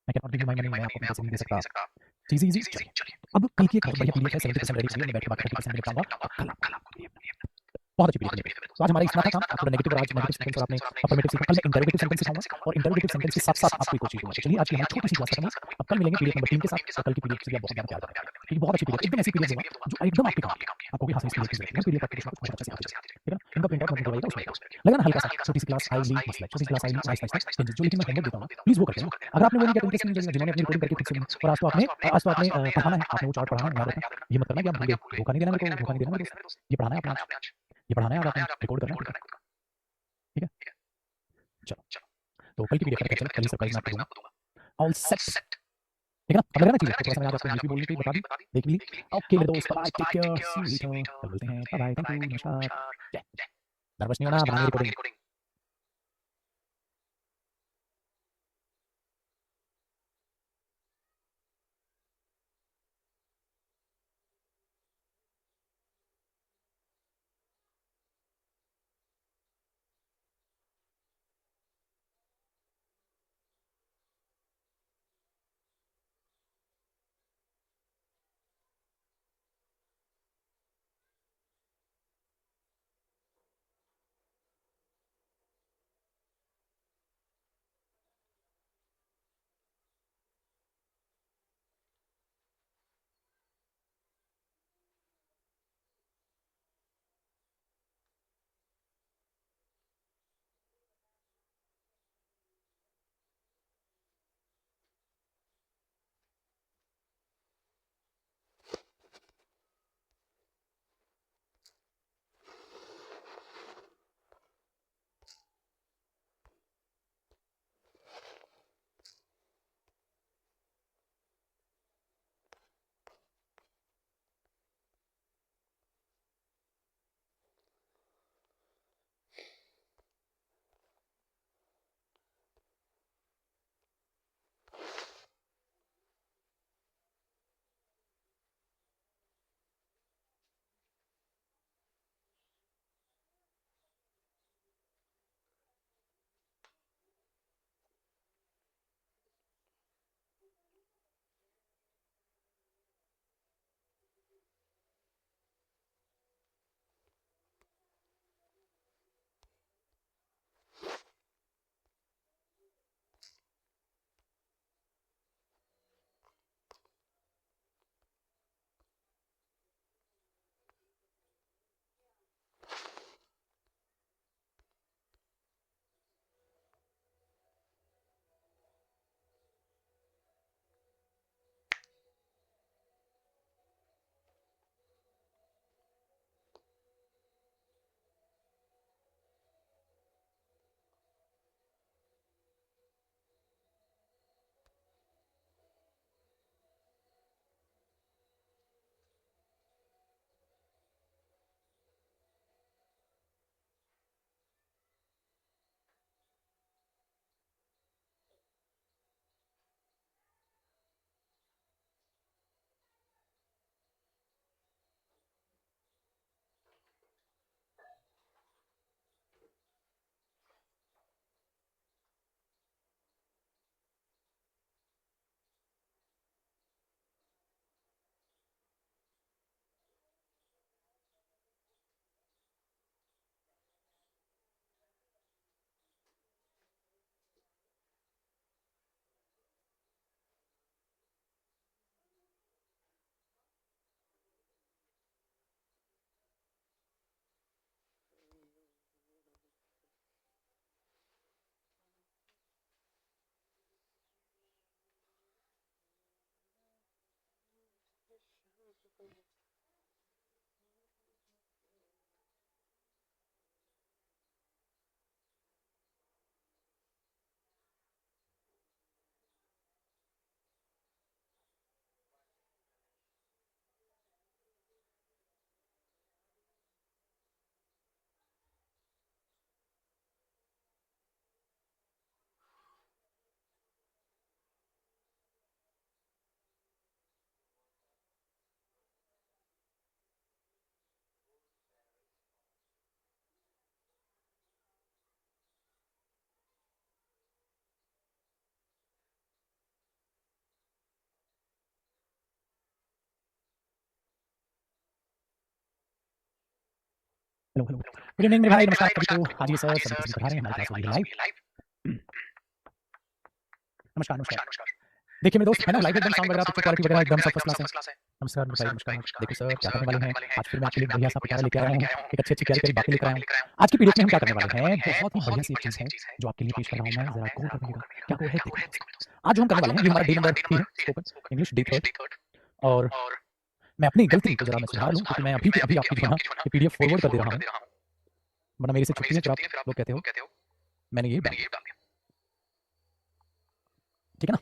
आई can not give you my money, मैं आपको अपने पैसे नहीं दे सकता। चीज़ें ईज़ी, चलिए। तो अब कल की एक बहुत बढ़िया पीडीएफ है, 70% रेडी हुई है, मैं बैठ के बाकी 30% में निपटाऊँगा और कल आपको पीडीएफ बहुत अच्छी पीडीएफ मिलेगी। तो आज हमारा इतना था काम, आप थोड़ा नेगेटिव और आज नेगेटिव सेंटेंस और आपने अफर्मेटिव सीखा। कल मैं इंटरोगेटिव सेंटेंस सिखाऊँगा और इंटरोगेटिव सेंटेंस के साथ-साथ आपको एक और चीज़ दूँगा। तो चलिए आज की हमारी छोटी-सी क्लास खत्म हुई। अब कल मिलेंगे पीडीएफ नंबर 3 के साथ और कल की पीडीएफ से भी आप बहुत ज़्यादा प्यार करेंगे। क्योंकि बहुत अच्छी पीडीएफ, एकदम ऐसी पीडीएफ दूँगा जो एकदम आपके काम की है। आप कहोगे हाँ, सही इस पीडीएफ की ज़रूरत है। पीडीएफ आपको कुछ ना कुछ बहुत अच्छा सिखाती रहेगी, ठीक है ना? इनका प्रिंट आउट मत निकलवाइएगा, उसमें लगा ना हल्का-सा, छोटी-सी क्लास आई ली मसला है, छोटी-सी क्लास आई ली आहिस्ता-आहिस्ता चेंजेस, जो लेकिन मैं होमवर्क देता हूँ ना, प्लीज़ वो करके आइए ना। अगर आपने वो नहीं किया तो इनके नहीं हो जाएगा, जिन्होंने अपनी रिकॉर्डिंग करके खुद से और आज तो आपने पढ़ाना है, आपने वो चार्ट पढ़ाना है, याद रखना। ये मत करना कि आप भूल गए, धोखा नहीं देना मेरे को, धोखा नहीं देना मेरे दोस्त। ये पढ़ाना है आपने आज, ये पढ़ाना है, आज आपने रिकॉर्ड करना है खुद का, ठीक है? चलो, तो कल की पीडीएफ का चलो, कल ही सरप्राइज़ मैं आपको दूँगा। ऑल सेट, ठीक है ना? अब लग रहा है ना चीज़ें, तो थोड़ा-सा मैंने आज आपको इंग्लिश भी बोलनी थी, बता दी, देख ली। ओके मेरे दोस्त, bye bye, take care, see you later, कल मिलते हैं, बाय-बाय, थैंक यू, नमस्कार। जय नर्वस नहीं होना, बनानी है recording. Hello hello, good evening मेरे भाई, नमस्कार सभी को। हाँ जी सर, सभी को पढ़ा रहे हैं, हमारी क्लास हो रही है लाइव। नमस्कार नमस्कार। देखिए मेरे दोस्त, है ना, लाइव एकदम साउंड वगैरह, पिक्चर क्वालिटी वगैरह एकदम सब फर्स्ट क्लास है। नमस्कार मेरे भाई, नमस्कार। देखो सर, क्या करने वाले हैं आज, फिर मैं आपके लिए बढ़िया सा पिटारा लेके आया हूँ, एक अच्छी प्यारी प्यारी बातें लेकर आया हूँ। आज की पीडीएफ में हम क्या करने वाले हैं, बहुत ही बढ़िया सी एक चीज़ है जो आपके लिए पेश कर रहा हूँ मैं, ज़रा गौर करिएगा। क्या गौर है, देखो मेरे दोस्त। आज जो हम करने वाले हैं, ये हमारा डे नंबर 3 है, स्पोकन इंग्लिश डे 3। और मैं अपनी गलती को ज़रा मैं सुधार लूँ, क्योंकि मैं अभी के अभी आपकी जो है ना ये पीडीएफ फॉरवर्ड कर दे रहा हूँ, वरना मेरे से छुट्टी है, फिर आप लोग कहते हो मैंने ये डाल दिया। ठीक है ना,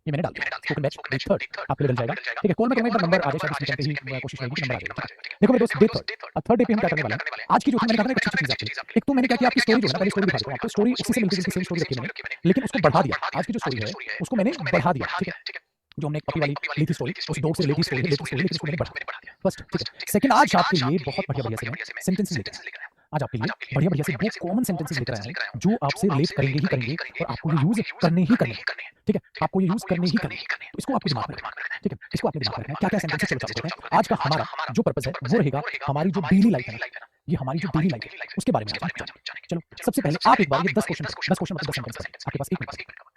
ये मैंने डाल दिया। स्पोकन बैच डे 3 आपके लिए डल जाएगा। ठीक है, कॉल में एक बार नंबर आ जाए, शायद इसमें कहते ही कोशिश रहेगी कि नंबर आ जाएगा। ठीक है, देखो मेरे दोस्त, डे 3 और थर्ड डे पे हम क्या करने वाले हैं। आज की जो मैंने कहा ना, एक अच्छी चीज़ आपके लिए। एक तो मैंने क्या किया, आपकी स्टोरी जो है ना, पहले स्टोरी दिखा देता हूँ आपको। स्टोरी उसी से मिलती जुलती सेम स्टोरी रखी मैंने, लेकिन उसको बढ़ा दिया। आज की जो स्टोरी है उसको मैंने बढ़ा दिया। ठीक है, जो हमने एक पपी वाली ली थी स्टोरी, उस डॉग से रिलेटेड स्टोरी है, लेकिन उसको मैंने बढ़ा दिया। फर्स्ट, ठीक है। सेकंड, आज आपके लिए बहुत बढ़िया बढ़िया से मैं सेंटेंसेस लेकर आया हूं। आज आपके लिए बढ़िया बढ़िया से वो कॉमन सेंटेंसेस लेकर आया हूं जो आपसे रिलेट करेंगे ही करेंगे, और आपको ये यूज करने ही करने हैं। ठीक है, आपको ये यूज करने ही करने हैं। तो इसको आपके दिमाग में रखना है। ठीक है, इसको आपके दिमाग में रखना है। क्या क्या सेंटेंसेस, चलो चालू करते हैं। आज का हमारा जो पर्पस है वो रहेगा हमारी जो डेली लाइफ है ना, ये हमारी जो डेली लाइफ है उसके बारे में आज हम जानेंगे। चलो सबसे पहले आप एक बार ये 10 क्वेश्चन मतलब 10 सेंटेंस करें। आपके पास 1 मिनट है।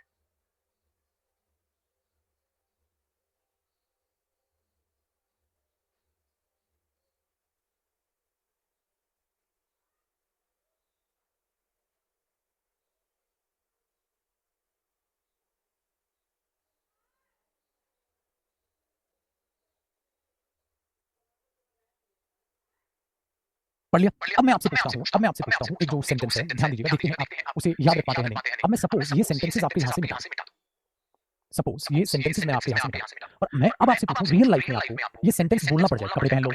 पढ़ लिया। अब मैं आपसे पूछता हूँ एक जो सेंटेंस है, ध्यान दीजिएगा, देखते हैं आप उसे याद रख पाते हैं नहीं। अब मैं सपोज ये सेंटेंसेस आपके यहाँ से मिटा दूं, सपोज ये सेंटेंसेस मैं आपके यहाँ से मिटा दूं, और मैं अब आपसे पूछूं रियल लाइफ में आपको ये सेंटेंस बोलना पड़ जाए, कपड़े पहन लो,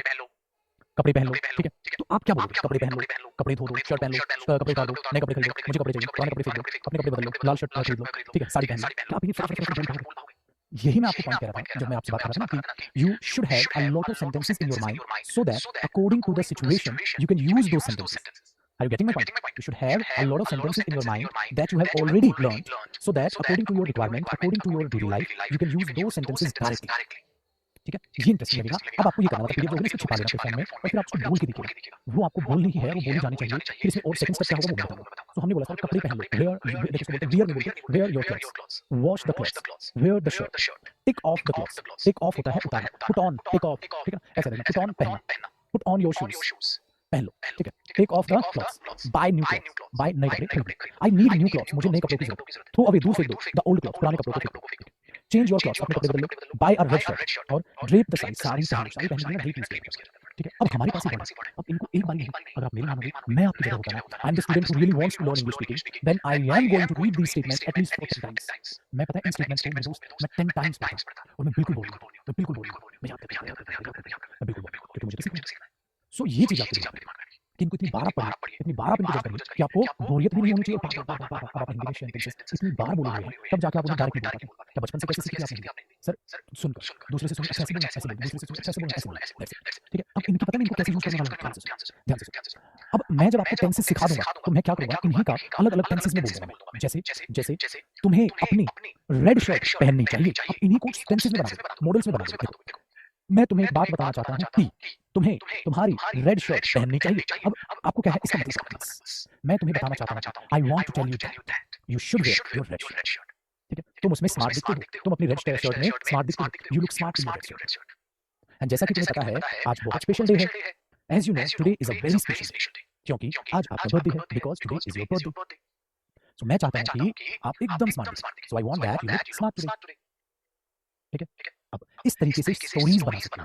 कपड़े पहन लो। ठीक है, तो आप क्या बोलोगे, कपड़े पहन लो, कपड़े धो दो, शर्ट पहन लो, कपड़े उतार दो, नए कपड़े खरीदो, मुझे कपड़े चाहिए, पुराने कपड़े फेंक दो, अपने कपड़े बदल लो, लाल शर्ट खरीद लो। ठीक है, साड़ी पहन लो। क्या आप ये फटाफट बोल पाओगे? यही मैं आपको पॉइंट कह रहा था जब मैं आपसे बात कर रहा था ना कि you should have a lot of sentences in your mind so that according to the situation you can use those sentences. Are you getting my point? You should have a lot of sentences in your mind that you have already learned, so that according to your requirement, according to your daily life, you can use those sentences directly. ठीक है, ये interesting लगेगा। अब आपको ये करना होगा, PDF जो है इसको छिपा लेना अपने फोन में, और फिर आप उसको बोल के देखिएगा। वो आपको बोलनी ही है, वो बोली जानी चाहिए। फिर इसमें और सेकंड स्टेप क्या होगा वो मैं बताऊंगा। तो हमने बोला था कपड़े पहन लो, वेयर, देखो इसको बोलते हैं वियर में, बोलते हैं wear your clothes, wash the clothes, wear the shirt, take off the clothes. Take off होता है उतारना, पुट ऑन, टेक ऑफ। ठीक है, ऐसा लगना, पुट ऑन पहनना, पुट ऑन योर शूज, पहन लो। ठीक है, take off the clothes, buy new clothes, buy नए कपड़े खरीदो। आई नीड न्यू क्लॉथ्स, मुझे नए कपड़ों की जरूरत है। थ्रो अवे, दूर फेंक दो, द ओल्ड क्लॉथ्स, पुराने कपड़ों को फेंक दो। चेंज योर क्लॉथ्स, अपने कपड़े बदल लो। बाय अ रेड शर्ट, और ड्रेप द साड़ी, साड़ी पहनो, साड़ी पहनने के लिए ड्रेप यूज किया जाता है। ठीक है, अब हमारे पास ही वर्ड है। अब इनको एक बार नहीं, अगर आप मेरे मानोगे, मैं आपकी जगह होता ना, I am the student who really wants to learn English speaking, then I am going to read these statements at least for 10 times. मैं पता है इन स्टेटमेंट्स को मेरे दोस्त मैं 10 टाइम्स पढ़ता हूं, और मैं बिल्कुल बोलूंगा, मैं बिल्कुल बोलूंगा, मैं याद करता हूं, मैं बिल्कुल बोलूंगा, क्योंकि मुझे तो सीखना है। सो ये चीज आपके दिमाग में, कि इनको इतनी बार आप पढ़िए, इतनी बार आप इनको जज करिए कि आपको बोरियत भी नहीं होनी चाहिए। बार बार बार बार बार आप हिंदी में सेंटेंसेस इतनी बार बोले हुए हैं, तब जाके आप उन्हें डायरेक्ट नहीं बोल पाते। क्या बचपन से कैसे सीखी थी आपने हिंदी? सर, सुनकर, दूसरे से सुन, अच्छा ऐसे बोलना, ऐसे बोलना, दूसरे से सुन, अच्छा ऐसे बोलना, ऐसे बोलना, दैट्स इट। ठीक है, अब इनकी पता नहीं इनको कैसे यूज करने वाला है, ध्यान से सुनो, ध्यान से सुनो। अब मैं जब आपको टेंसेस सिखा दूंगा, तो मैं क्या करूंगा, इन्हीं का अलग अलग टेंसेस में बोल दूंगा मैं। जैसे जैसे तुम्हें अपनी रेड शर्ट पहननी चाहिए, अब इन्हीं को टेंसेस में बना दो, मॉडल्स में बना दो। देखो, मैं तुम्हें एक बात बताना चाहता हूँ कि तुम्हें तुम्हारी रेड शर्ट पहननी चाहिए। अब आपको क्या है इसका मतलब, बस मैं तुम्हें बताना चाहता हूँ, I want to tell you that you should wear your red shirt. ठीक है, तुम उसमें स्मार्ट दिखते हो, तुम अपनी रेड शर्ट में स्मार्ट दिखते हो, you look smart in your red shirt. And जैसा कि तुम्हें पता है आज बहुत स्पेशल डे है, as you know today is a very special day, क्योंकि आज आपका बर्थडे है, because today is your birthday. So मैं चाहता हूँ कि आप एकदम स्मार्ट दिखें, so I want that you look smart today. ठीक है, अब इस तरीके से स्टोरीज बना सकते हो।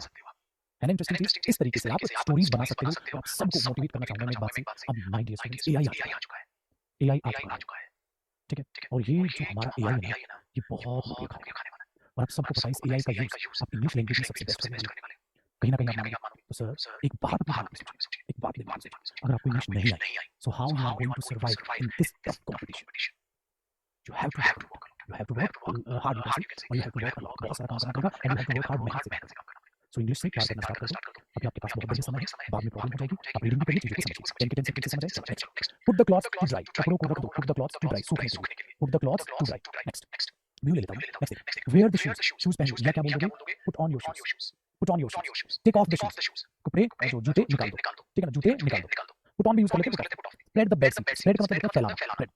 है ना इंटरेस्टिंग चीज? इस तरीके से आप स्टोरीज बना सकते हो। तो आप सबको मोटिवेट करना चाहूंगा मैं एक बात से, अब माय डियर स्टूडेंट्स, एआई आ चुका है, एआई आ चुका है, ठीक है? और ये जो हमारा एआई है ना, ये बहुत रोटियां खाने वाला है। और आप सबको पता है इस एआई का यूज आप इंग्लिश लैंग्वेज में सबसे बेस्ट करने वाले हो। कहीं ना कहीं आप मानोगे तो सर एक बात अपने दिमाग में सोचिए, एक बात अपने दिमाग में सोचिए, अगर आपको इंग्लिश नहीं आई, so how you are going to survive in this tough competition? You have to work, you have to work hard, you can say, और यू हैव टू वर्क बहुत सारा काम करना पड़ेगा, and you have to work hard मेहनत से काम करना पड़ेगा। सो इंग्लिश से प्यार करना स्टार्ट कर दो। अभी आपके पास बहुत बढ़िया समय है, बाद में प्रॉब्लम हो जाएगी। आप रीडिंग भी करिए, चीजों को समझिए, 10 के 10 सेकंड से समझ आए। चलो next, put the clothes to dry, कपड़ों को रख दो, put the clothes to dry, सूखने के लिए, put the clothes to dry. Next view ले लेता हूं, next wear the shoes, shoes पहन लो, या क्या बोल दोगे? Put on your shoes, put on your shoes, take off the shoes, कपड़े जो जूते निकाल दो, ठीक है ना, जूते निकाल दो। पुट ऑन भी यूज कर लेते हैं, put off. Spread the bedsheet, spread का मतलब होता है फैलाना, स्प्रेड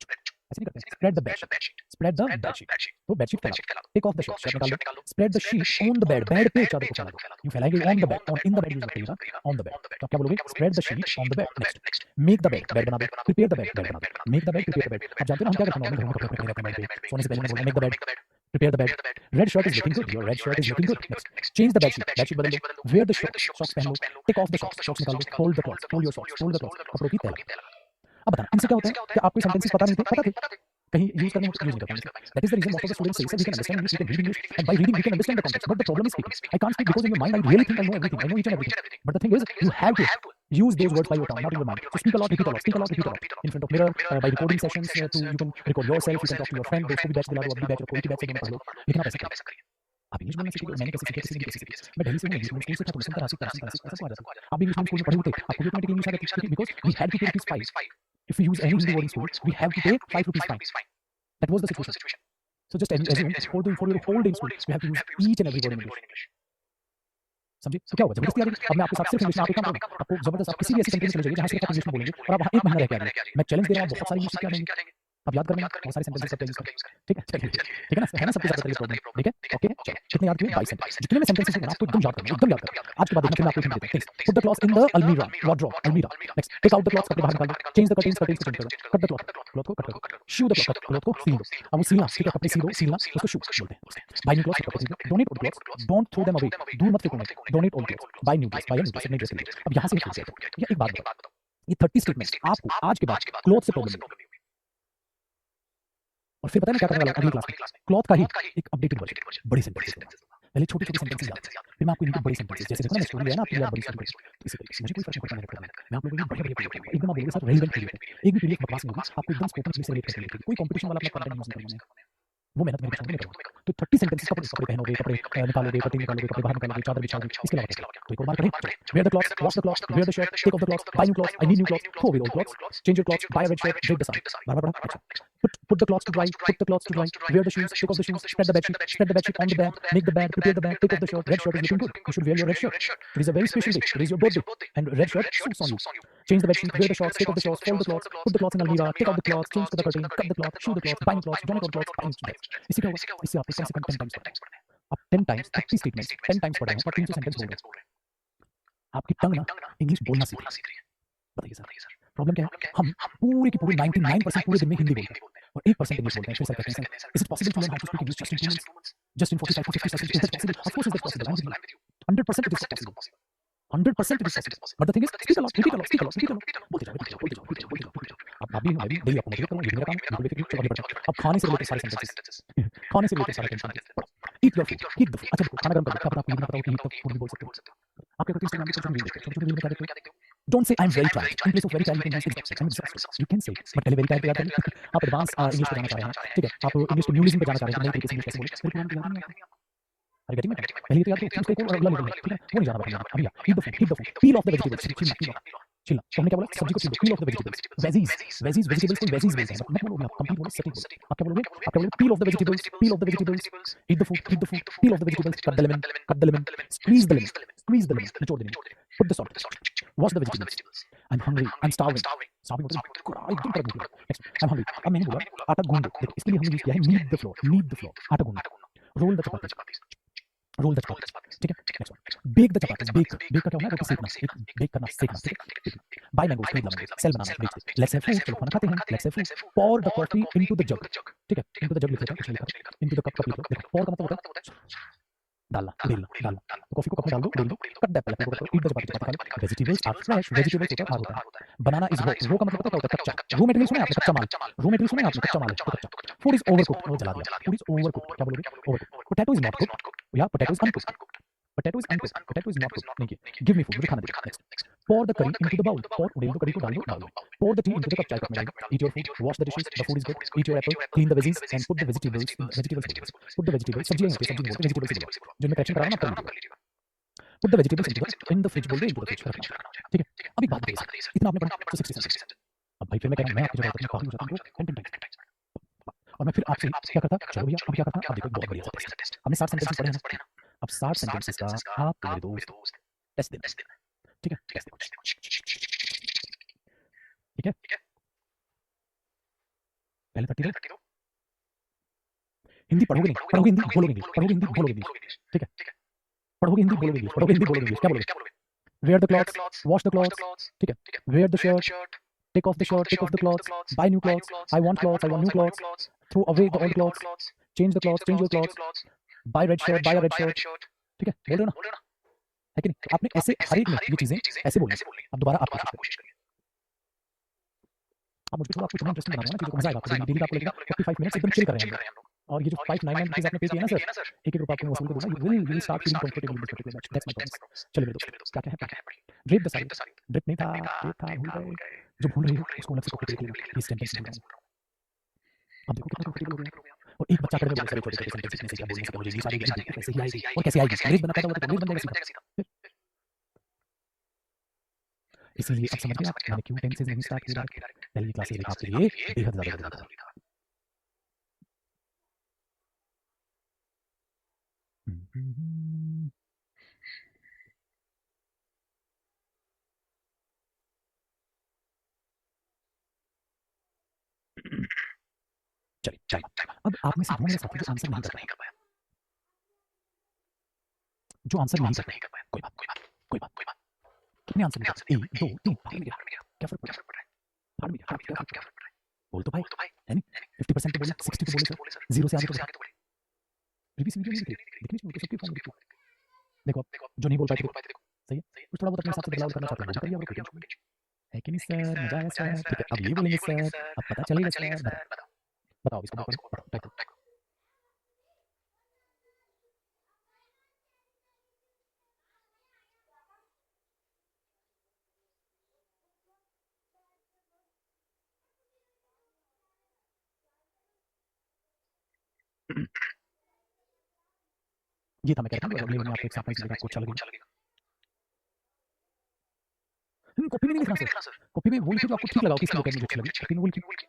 ऐसे नहीं करते हैं, spread the bedsheet, spread the bedsheet, तो बेडशीट फैला दो। Take off the shirt, shirt निकाल दो। Spread the sheet on the bed, bed पे चादर को फैला दो। यू फैलाएंगे on the bed, on in the bed use करिएगा, ऑन द बेड। तो आप क्या बोलोगे? Spread the sheet on the bed. Next make the bed, bed बना दो, प्रिपेयर द बेड, बेड बना दो, make the bed, prepare the bed. आप जानते हो हम क्या करते हैं नॉर्मली घर में, कपड़े पहने रहते हैं बेड पे, सोने से पहले मैं बोलता make the bed, prepare the bed, red shirt is looking good, your red shirt is looking good. Next change the bedsheet, bedsheet बदल दो, wear the shorts, socks पहन लो, take off the socks, socks निकाल दो, fold the clothes, fold your socks, fold the clothes, कपड़ों की तह लगा। अब बताना इनसे क्या होता है कि आपको सेंटेंसेस पता नहीं थे, पता थे, कहीं यूज करने यूज नहीं करते हैं। That is the reason most of the students say sir we can understand English, we can read English, and by reading we can understand the context, but the problem is speaking. I can't speak because in your mind I really think I know everything, I know each and everything, but the thing is you have to use those words by your tongue, not in your mind. So speak a lot, repeat a lot, speak a lot, repeat a lot in front of mirror, by recording sessions, to you can record yourself, you can talk to your friend, दोस्तों की batch दिला दो, अपनी batch रखो, एक ही batch से दोनों पढ़ लो, लेकिन आप ऐसा करिए। आप इंग्लिश बोलना सीखिए, मैंने कैसे सीखा, किसी ने कैसे सीखी? मैं दिल्ली से हूँ, इंग्लिश स्कूल से था, तो मैं सुनता रहा, सबको आ जाता। आप भी इंग्लिश स्कूल में पढ़े होते, आपको भी ऑटोमेटिकली इंग्लिश आ जाती, क्योंकि बिकॉज़ वी हैड टू पे ₹5. If we use any Hindi word in school, we have to pay ₹5 fine. That was the situation. So just assume for your whole day in school, you have to use each and every word in English. समझे? तो क्या होगा? जबरदस्ती आ गई। अब मैं आपके साथ सिर्फ इंग्लिश में आपको काम करूँगा। आपको जबरदस्त आप किसी भी ऐसी कंट्री में चले जाइए जहाँ सिर्फ आप इंग्लिश में बोलेंगे और आप वहाँ 1 महीना रह के आ जाइए। मैं चैलेंज दे रहा हूँ, बहुत सारी इंग्लिश सीख के आ जाएंगे। आप याद कर लेंगे, बहुत सारे सेंटेंसेस करते हैं, ठीक है? चलिए, ठीक है ना? है ना सबके साथ बताइए प्रॉब्लम, ठीक है? ओके, चलो कितने याद किए? 22 सेंटेंस। जितने में सेंटेंसेस होंगे ना आपको एकदम याद करना, एकदम याद करना। आज के बाद देखना फिर मैं आपको हिंट देता हूँ। Put the clothes in the अलमीरा, वार्डरोब, अलमीरा। Next take out the clothes, कपड़े बाहर निकाल दो। चेंज द कर्टेन्स, कर्टेन्स को चेंज कर दो। कट द क्लॉथ, क्लॉथ को कट कर दो। शू द क्लॉथ, क्लॉथ को सील दो। अब वो सीलना, ठीक है? कपड़े सीलो, सीलना उसको शू बोलते हैं। बाय न्यू क्लॉथ्स, कपड़े खरीदो। Donate old clothes, don't throw them away, दूर मत फेंको उन्हें। Donate old clothes, buy new dress, buy new dress, नई ड्रेस खरीदो। अब यहाँ से ये एक बात बताओ, ये 30 स्टेटमेंट्स आपको आज के बाद क्लॉथ से प्रॉब्लम नहीं होगी। और फिर पता है मैं क्या करने वाला हूँ अगली क्लास में? क्लॉथ का ही एक अपडेटेड वर्जन, बड़े सेंटेंसेस दूंगा। पहले छोटे-छोटे सेंटेंसेस याद करें, फिर मैं आपको इनके बड़े सेंटेंसेस, जैसे देखो ना स्टोरी है ना आपकी, यार बड़ी स्टोरी, इसी तरीके से मुझे कोई फर्क नहीं पड़ता मेहनत करने में। मैं आप लोगों के लिए बढ़िया-बढ़िया पीडीएफ दूंगा, एकदम आप बोलोगे सर रेलेवेंट पीडीएफ है, एक भी पीडीएफ बकवास नहीं होगी, आपको एकदम स्पोकन इंग्लिश से रिलेट करके लिखेगी, कोई कंपटीशन वाला अपना कंटेंट यूज नहीं करूंगा मैं, वो मेहनत मेरे पीछे नहीं करूंगा। तो 30 सेंटेंसेस कपड़े पहनोगे, कपड़े निकालोगे, कटिंग निकालोगे, कपड़े बाहर निकालोगे, चादर बिछाओगे, इसके अलावा क्या? तो एक और बार करें, wear the clothes, wash the clothes, wear the shirt, take off the clothes, buy new clothes, I need new clothes, throw away old clothes, change your clothes, buy a red shirt, drape the side. बार-बार पढ़ा, अच्छा। Put the clothes to dry, put the clothes to dry, wear the shoes, take off the shoes, spread the bedsheet on the bed, make the bed, prepare the bed, take off the shirt, red shirt is looking good, you should wear your red shirt. It is a very special day, it is your birthday, and red shirt suits on you. Change the bedsheet, wear the shorts, take off the shorts, fold the clothes, put the clothes in almirah, take out the clothes, change the curtain, cut the cloth, shoe the cloth, buy new clothes, donate old clothes, buy new clothes. इससे क्या होगा? इससे आपको कम से कम 10 times पढ़ना है। आप 10 times 30 statements 10 times पढ़ रहे हैं और 300 सेंटेंस बोल रहे हैं। आपकी टंग ना इंग्लिश बोलना सीख रही है। बताइए सर प्रॉब्लम क्या है? हम पूरे की पूरी 99% पूरे दिन में हिंदी बोलते हैं और 1% इंग्लिश बोलते हैं। फिर सर कहते हैं sir is it possible to learn how to speak English just in 2 months, just in 45 to 50 seconds? Is that possible? Of course is that possible. I'm with you. 100% it is possible. 100% it is possible. But the thing is, speak a lot, repeat a lot, speak a lot, repeat a lot. बोलते जाओ, बोलते जाओ, बोलते जाओ, बोलते जाओ, बोलते जाओ। अब मैं भी डेली आपको मोटिवेट करूंगा, ये मेरा काम है, बिल्कुल बेफिक्र, चलो आगे बढ़ते हैं। अब खाने से रिलेटेड सारे सेंटेंसेस, खाने से रिलेटेड सारे sentences. Eat your food, eat the food. अच्छा देखो खाना गर्म करो, क्या पता आपको ये ना पता हो कि ईट द फूड भी बोल सकते हो। आप क्या करते हो इंस्टाग्राम पे छोटे-छोटे रील देखते हो, छोटे-छोटे रील में क्या देखते हो? Don't say I'm very tired. In place of very tired, you can use exhausted. I'm exhausted. You can say, but पहले very tired पे याद करिए। आप एडवांस इंग्लिश पे जाना चाह रहे हैं, ठीक है? आप इंग्लिश के न्यूलिज्म पे जाना चाह रहे हैं, नई तरीके से इंग्लिश कैसे बोले? फिर प्लान याद नहीं आता। अरे गेटिंग इट? पहले ये तो याद करो, उसका एक और अगला लेवल है, ठीक है? वो नहीं जाना पड़ेगा अभी। Eat the food, peel of the vegetables, छीलना। तो हमने क्या बोला? सब्जी को छील दो, पील ऑफ द वेजिटेबल्स। वेजिटेबल्स को वेजीज बोलते हैं, मत बोलो आप, कंप्लीट बोलो, सटीक बोलो। आप क्या बोलोगे? आप क्या बोलोगे? पील of the vegetables, eat the food, peel of the vegetables, cut the lemon, squeeze the lemon, निचोड़ देना। Put the salt, wash the vegetables. I am hungry, I am starving मतलब एकदम कड़क निकला। Next I am hungry. अब मैंने बोला आटा गूंद दो। देखो इसके लिए हमने यूज किया है नीड द फ्लोर, आटा गूंदना। Roll the chapatis, roll the chapatis, ठीक है? Next one, bake the chapatis, bake का क्या होता है? रोटी सेकना, बेक करना, सेकना, ठीक है? बाय मैंगोस, खरीद ला मैंगोस, सेल बनाना, बेच। लेट्स हैव फूड, चलो खाना खाते हैं, let's have food. Pour the coffee into the jug, ठीक है? इनटू द जग लिख लेते हैं, कुछ नहीं लिखा। इनटू द कप लिख लो। देखो पॉर का मतलब होता है डालना, उड़ेलना, डालना। कॉफी को कप में डाल दो, उड़ेल दो, कट दैट पहले अपने को ईट द चपाती खा लो। वेजिटेबल्स आर फ्रेश, वेजिटेबल्स होता है हार्ड होता है। बनाना इज रो का मतलब पता होता है कच्चा। रॉ मटेरियल सुना है आपने, कच्चा माल। रॉ मटेरियल सुना है आपने, कच्चा माल है, तो कच्चा। फूड इज ओवरकुक्ड, वो जला दिया। फूड इज ओवरकुक्ड, क्या बोलोगे? Overcooked. Potato is not cooked, या potato is uncooked. Potato is uncooked, potato is not cooked. देखिए, गिव मी फूड, मुझे खाना दीजिए। Next, pour the curry into the bowl. Pour, उड़ेल दो करी को, डाल दो बाउल में। Pour the tea into the cup, चाय कप में डाल दो। Eat your food, wash the dishes, the food is good. Eat your apple, clean the veggies and put the vegetables in vegetables. Put the vegetables, सब्जियां होती है, सब्जी बोलते हैं, vegetables ही बोलो। जो मैं करेक्शन करा रहा हूं ना, कर लीजिएगा। Put the vegetables in the fridge, बोल दो into the fridge रखना हो जाएगा। ठीक है? अब एक बात बताइए सर, इतना आपने पढ़ा तो 60 सेंटेंस। अब भाई फिर मैं कह रहा हूं, मैं आपकी जगह होता तो मैं काफी हो जाता हूं 10 टाइम्स। और मैं फिर आपसे ही क्या करता, चलो भैया अब क्या करता, अब देखो एक बहुत बढ़िया सा टेस्ट। हमने 60 सेंटेंसेस पढ़े हैं ना, अब 60 सेंटेंसेस का आप मेरे दोस्त टेस्ट देना। ठीक है? टेस्ट देखो। ठीक है? पहले 32 हिंदी पढ़ोगे नहीं, पढ़ोगे हिंदी, बोलोगे इंग्लिश, पढ़ोगे हिंदी, बोलोगे इंग्लिश। ठीक है? पढ़ोगे हिंदी, बोलोगे इंग्लिश, पढ़ोगे हिंदी, बोलोगे इंग्लिश। क्या बोलोगे? Wear the clothes, wash the clothes. ठीक है? Wear the shirt, take off the shirt, take off the clothes, buy new clothes, I want new clothes, throw away the old clothes, change the clothes, change your clothes, buy red shirt, buy a red shirt. ठीक है? बोल रहे हो ना? है कि नहीं? तो आपने ऐसे हर एक में ये चीजें ऐसे बोलनी है। अब दोबारा आप कोशिश करिए। अब मुझे थोड़ा आपको इतना इंटरेस्टिंग बना रहा हूं ना, चीजों को मजा आएगा आपको। डेली का आपको लगेगा 45 मिनट्स एकदम चिल कर रहे हैं हम लोग। और ये जो 599 रुपीस आपने पे किया ना सर, एक एक रुपया आपको वसूल कर दूंगा। You will start feeling comfortable in this particular match, that's my promise. चलिए मेरे दोस्त, क्या क्या है पढ़िए। ड्रिप द सारी, ड्रिप नहीं था, ड्रिप था, भूल गए। जो भूल रहे हो उसको अलग से कॉपी देख लेना, ये सेंटेंस बोल रहा हूं। अब देखो कितना कंफर्टेबल हो गया। और एक बच्चा पढ़ने बोले सर छोटे छोटे सेंटेंस सीखने से क्या बोलने से क्या मुझे इंग्लिश आ जाएगी, कैसे ही आएगी और कैसे आएगी। अंग्रेज बनना पैदा हुआ तो अंग्रेज बन जाएगा सीधा। इसीलिए अब समझ गए आप, मैंने क्यों टेंसेस नहीं स्टार्ट किया डायरेक्ट। पहली क्लासेस में आपके लिए बेहद ज्यादा जरूरी था। चलिए चलिए, अब आप में से वो मेरे साथी जो आंसर नहीं कर पाया, जो आंसर नहीं कर पाया, कोई बात कितने आंसर निकले? 1 2 3, भाड़ में गया, क्या फर्क पड़ रहा है? भाड़ में गया, क्या फर्क पड़ रहा है? बोल तो भाई, है नहीं? 50% तो बोले, 60 तो बोले सर, 0 से आगे तो बोले। प्रीवियस वीडियो नहीं दिखी, दिखनी चाहिए, सबके फोन में दिखी। देखो अब जो नहीं बोल पाए थे देखो, सही है? कुछ थोड़ा बहुत अपने हिसाब से बदलाव करना चाहते हैं, वो करिए, आपको कोई टेंशन नहीं है कि नहीं सर? मजा आया सर? ठीक है, अब ये बोलेंगे सर, अब पता चलेगा सर। बताओ बताओ इसको बताओ, टाइप करो। ये था मैं कह रहा था, अगले में आपको एक सरप्राइज मिलेगा, आपको अच्छा लगेगा। कॉपी में नहीं लिखना सर, कॉपी में वो लिखिए जो आपको ठीक लगा, किसकी मुझे अच्छी लगी, कॉपी में वो लिखिए।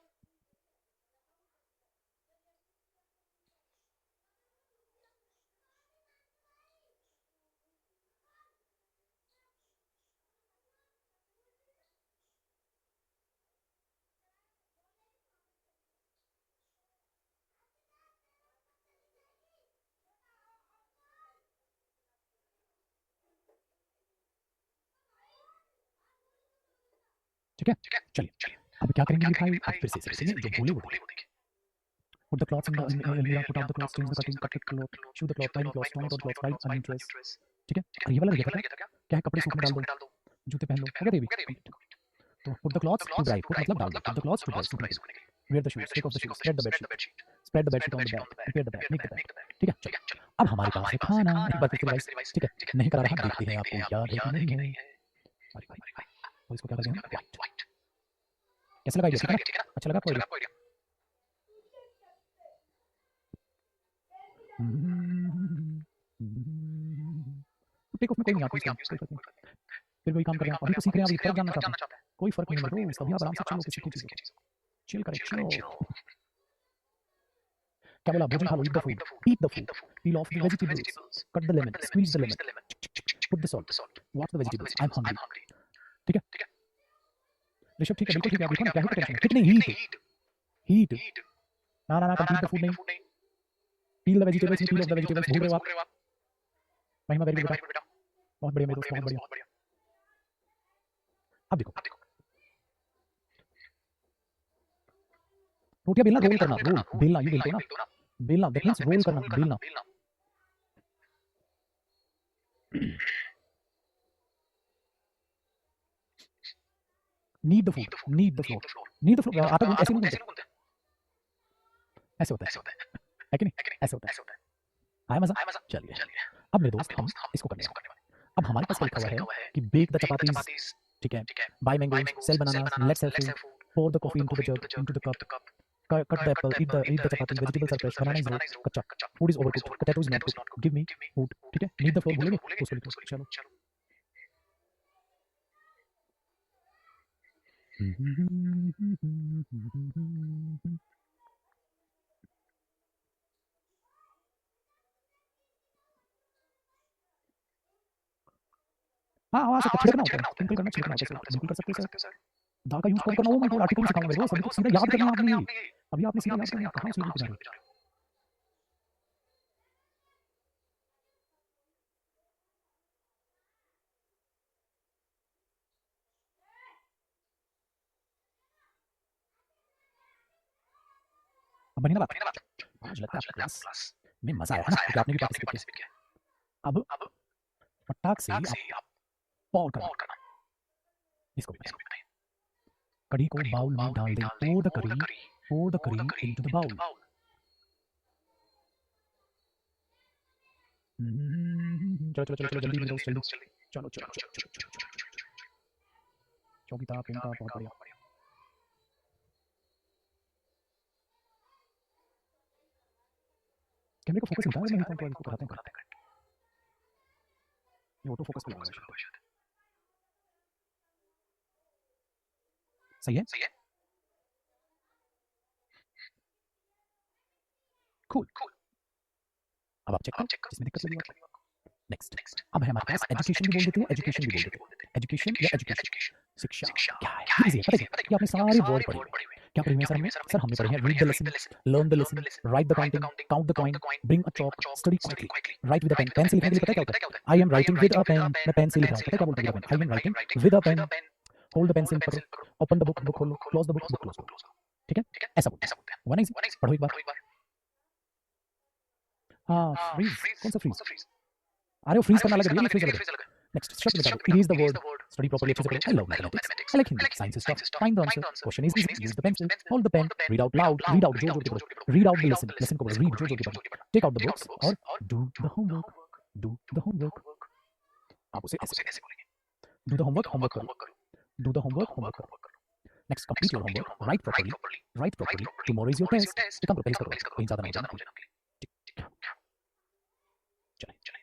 ठीक है? चलिए अब क्या करेंगे भाई, अब फिर से सीखेंगे, जो बोले वो देखिए। Put the cloths in the Elvira, put out the cloths, change the cutting, cut the cloth, shoe the cloth, tie the cloth, twine the cloth, write onion dress. ठीक है? और ये वाला लग गया था क्या? क्या है, कपड़े सूखने डाल दो, जूते पहन लो, हो गया देवी। तो put the cloths to dry, put मतलब डाल दो, put the cloths to dry, सूखने के लिए। Wear the shoes, take off the shoes, spread the bedsheet on the bed, prepare the bed, make the bed. ठीक है? चलो अब हमारे पास है खाना, एक बार फिर से रिवाइज। ठीक है? नहीं करा रहा, देखते हैं आपको याद है कि नहीं है। अरे भाई, और इसको क्या कर दिया, व्हाइट। कैसा लगा ये, ठीक है ना? अच्छा लगा आपको आइडिया? टेक ऑफ में कोई नहीं आती, फिर वही काम कर रहे हैं, अभी तो सीख रहे हैं, अभी फर्क जानना चाहते हैं। कोई फर्क नहीं है दोस्त, अभी आप आराम से चलो किसी चीज को, चिल करें, चिलो। क्या बोला, भोजन खा लो, eat the food, peel off the vegetables, cut the lemon, squeeze the lemon, put the salt, watch the vegetables, I'm hungry. ठीक है ऋषभ? ठीक है, बिल्कुल ठीक है, देखो ना क्या ही टेंशन है, कितनी हीट ना ना ना, कंप्लीट द फूड नहीं, पील द वेजिटेबल्स नहीं, पील ऑफ द वेजिटेबल्स भूल रहे हो आप। महिमा वेरी गुड बेटा, बहुत बढ़िया मेरे दोस्त, बहुत बढ़िया। अब देखो रोटियां बेलना, रोल करना, रोल बेलना, यू बेलते हो ना, बेलना दैट मींस रोल करना, बेलना। Need the food, need the floor, need the flour. आटा गूंथ ऐसे नहीं गूंथते, ऐसे होता है कि नहीं? ऐसे होता है। आया मजा? चलिए, अब मेरे दोस्त हम इसको करने वाले। अब हमारे पास क्या लिखा हुआ है कि बेक द चपातीज, ठीक है, buy mangoes, sell bananas, let's have food, pour the coffee into the jug, into the cup, cut the apple, eat the chapati, vegetables are fresh, banana is raw, कच्चा, food is overcooked, potato is not cooked, give me food, ठीक है? Need the floor भूलेंगे तो उसको लिखो, चलो। हाँ, आ सकता है, छिड़कना होता है, स्प्रिंकल करना, छिड़कना होता है, बिल्कुल कर सकते हैं सर। दा का यूज कौन करना, ओ माय गॉड, आर्टिकल में सिखाऊंगा मेरे को, सभी को सीधा याद करना है आपने ये। अभी आपने सीधा याद करना है, कहाँ से लेके जा रहे हो? अब बनी ना बात? मुझे लगता है आपको क्लास में मजा आया है ना, क्योंकि आपने भी पार्टिसिपेट किया। अब फटाक से आप पॉर करना, इसको भी बताइए। कढ़ी को बाउल में डाल दें, pour the curry into the bowl। चलो जल्दी मेरे दोस्त, जल्दी चलो। चौकीता पिंका बहुत बढ़िया। कैमरे को फोकस मिलता है, मैं तो इनको कराते हैं। ये ऑटो फोकस पे लगा हुआ है, सही है? कूल। अब आप चेक करो, इसमें दिक्कत लगी आपको। नेक्स्ट, अब है हमारे पास एजुकेशन भी बोल देते हैं, एजुकेशन या एजुकेशन, शिक्षा क्या है? इजी है, पता है? ये आपने सारे वर्ड पढ़े हुए हैं। क्या पढ़े हुए हैं सर? हमने पढ़े हैं read the lesson, learn the lesson, write the counting, count the coin, bring a chalk, study quickly, write with a pen. Pen से लिखने के लिए पता है क्या होता है? I am writing with a pen, मैं पेन से लिख रहा हूँ। पता है क्या बोलते हैं pen? I am writing with a pen, hold the pencil पकड़ो, ओपन द बुक खोलो, क्लोज द बुक क्लोज करो, ठीक है? ऐसा बोलते हैं। वन इजी, पढ़ो एक बार। हाँ, फ्रीज, कौन सा फ्रीज? अरे वो फ्रीज करना अलग है, ये फ्रीज अलग है। नेक्स्ट, शब्द मिटा दो, erase the word, study properly, अच्छे से करो। I love mathematics, I like Hindi, science is tough, find the answer, question is easy, use the pencil, hold the pen, read out loud, read out जोर जोर के पढ़ो, रीड आउट द लेसन को पढ़ो, read जोर जोर के पढ़ो, टेक आउट द बुक्स और डू द होमवर्क। आप उसे ऐसे बोलेंगे, डू द होमवर्क करो, डू द होमवर्क करो। Next, complete your homework, write properly, tomorrow is your test, tick पहले करो, कहीं ज्यादा ना हो जाए। चलिए,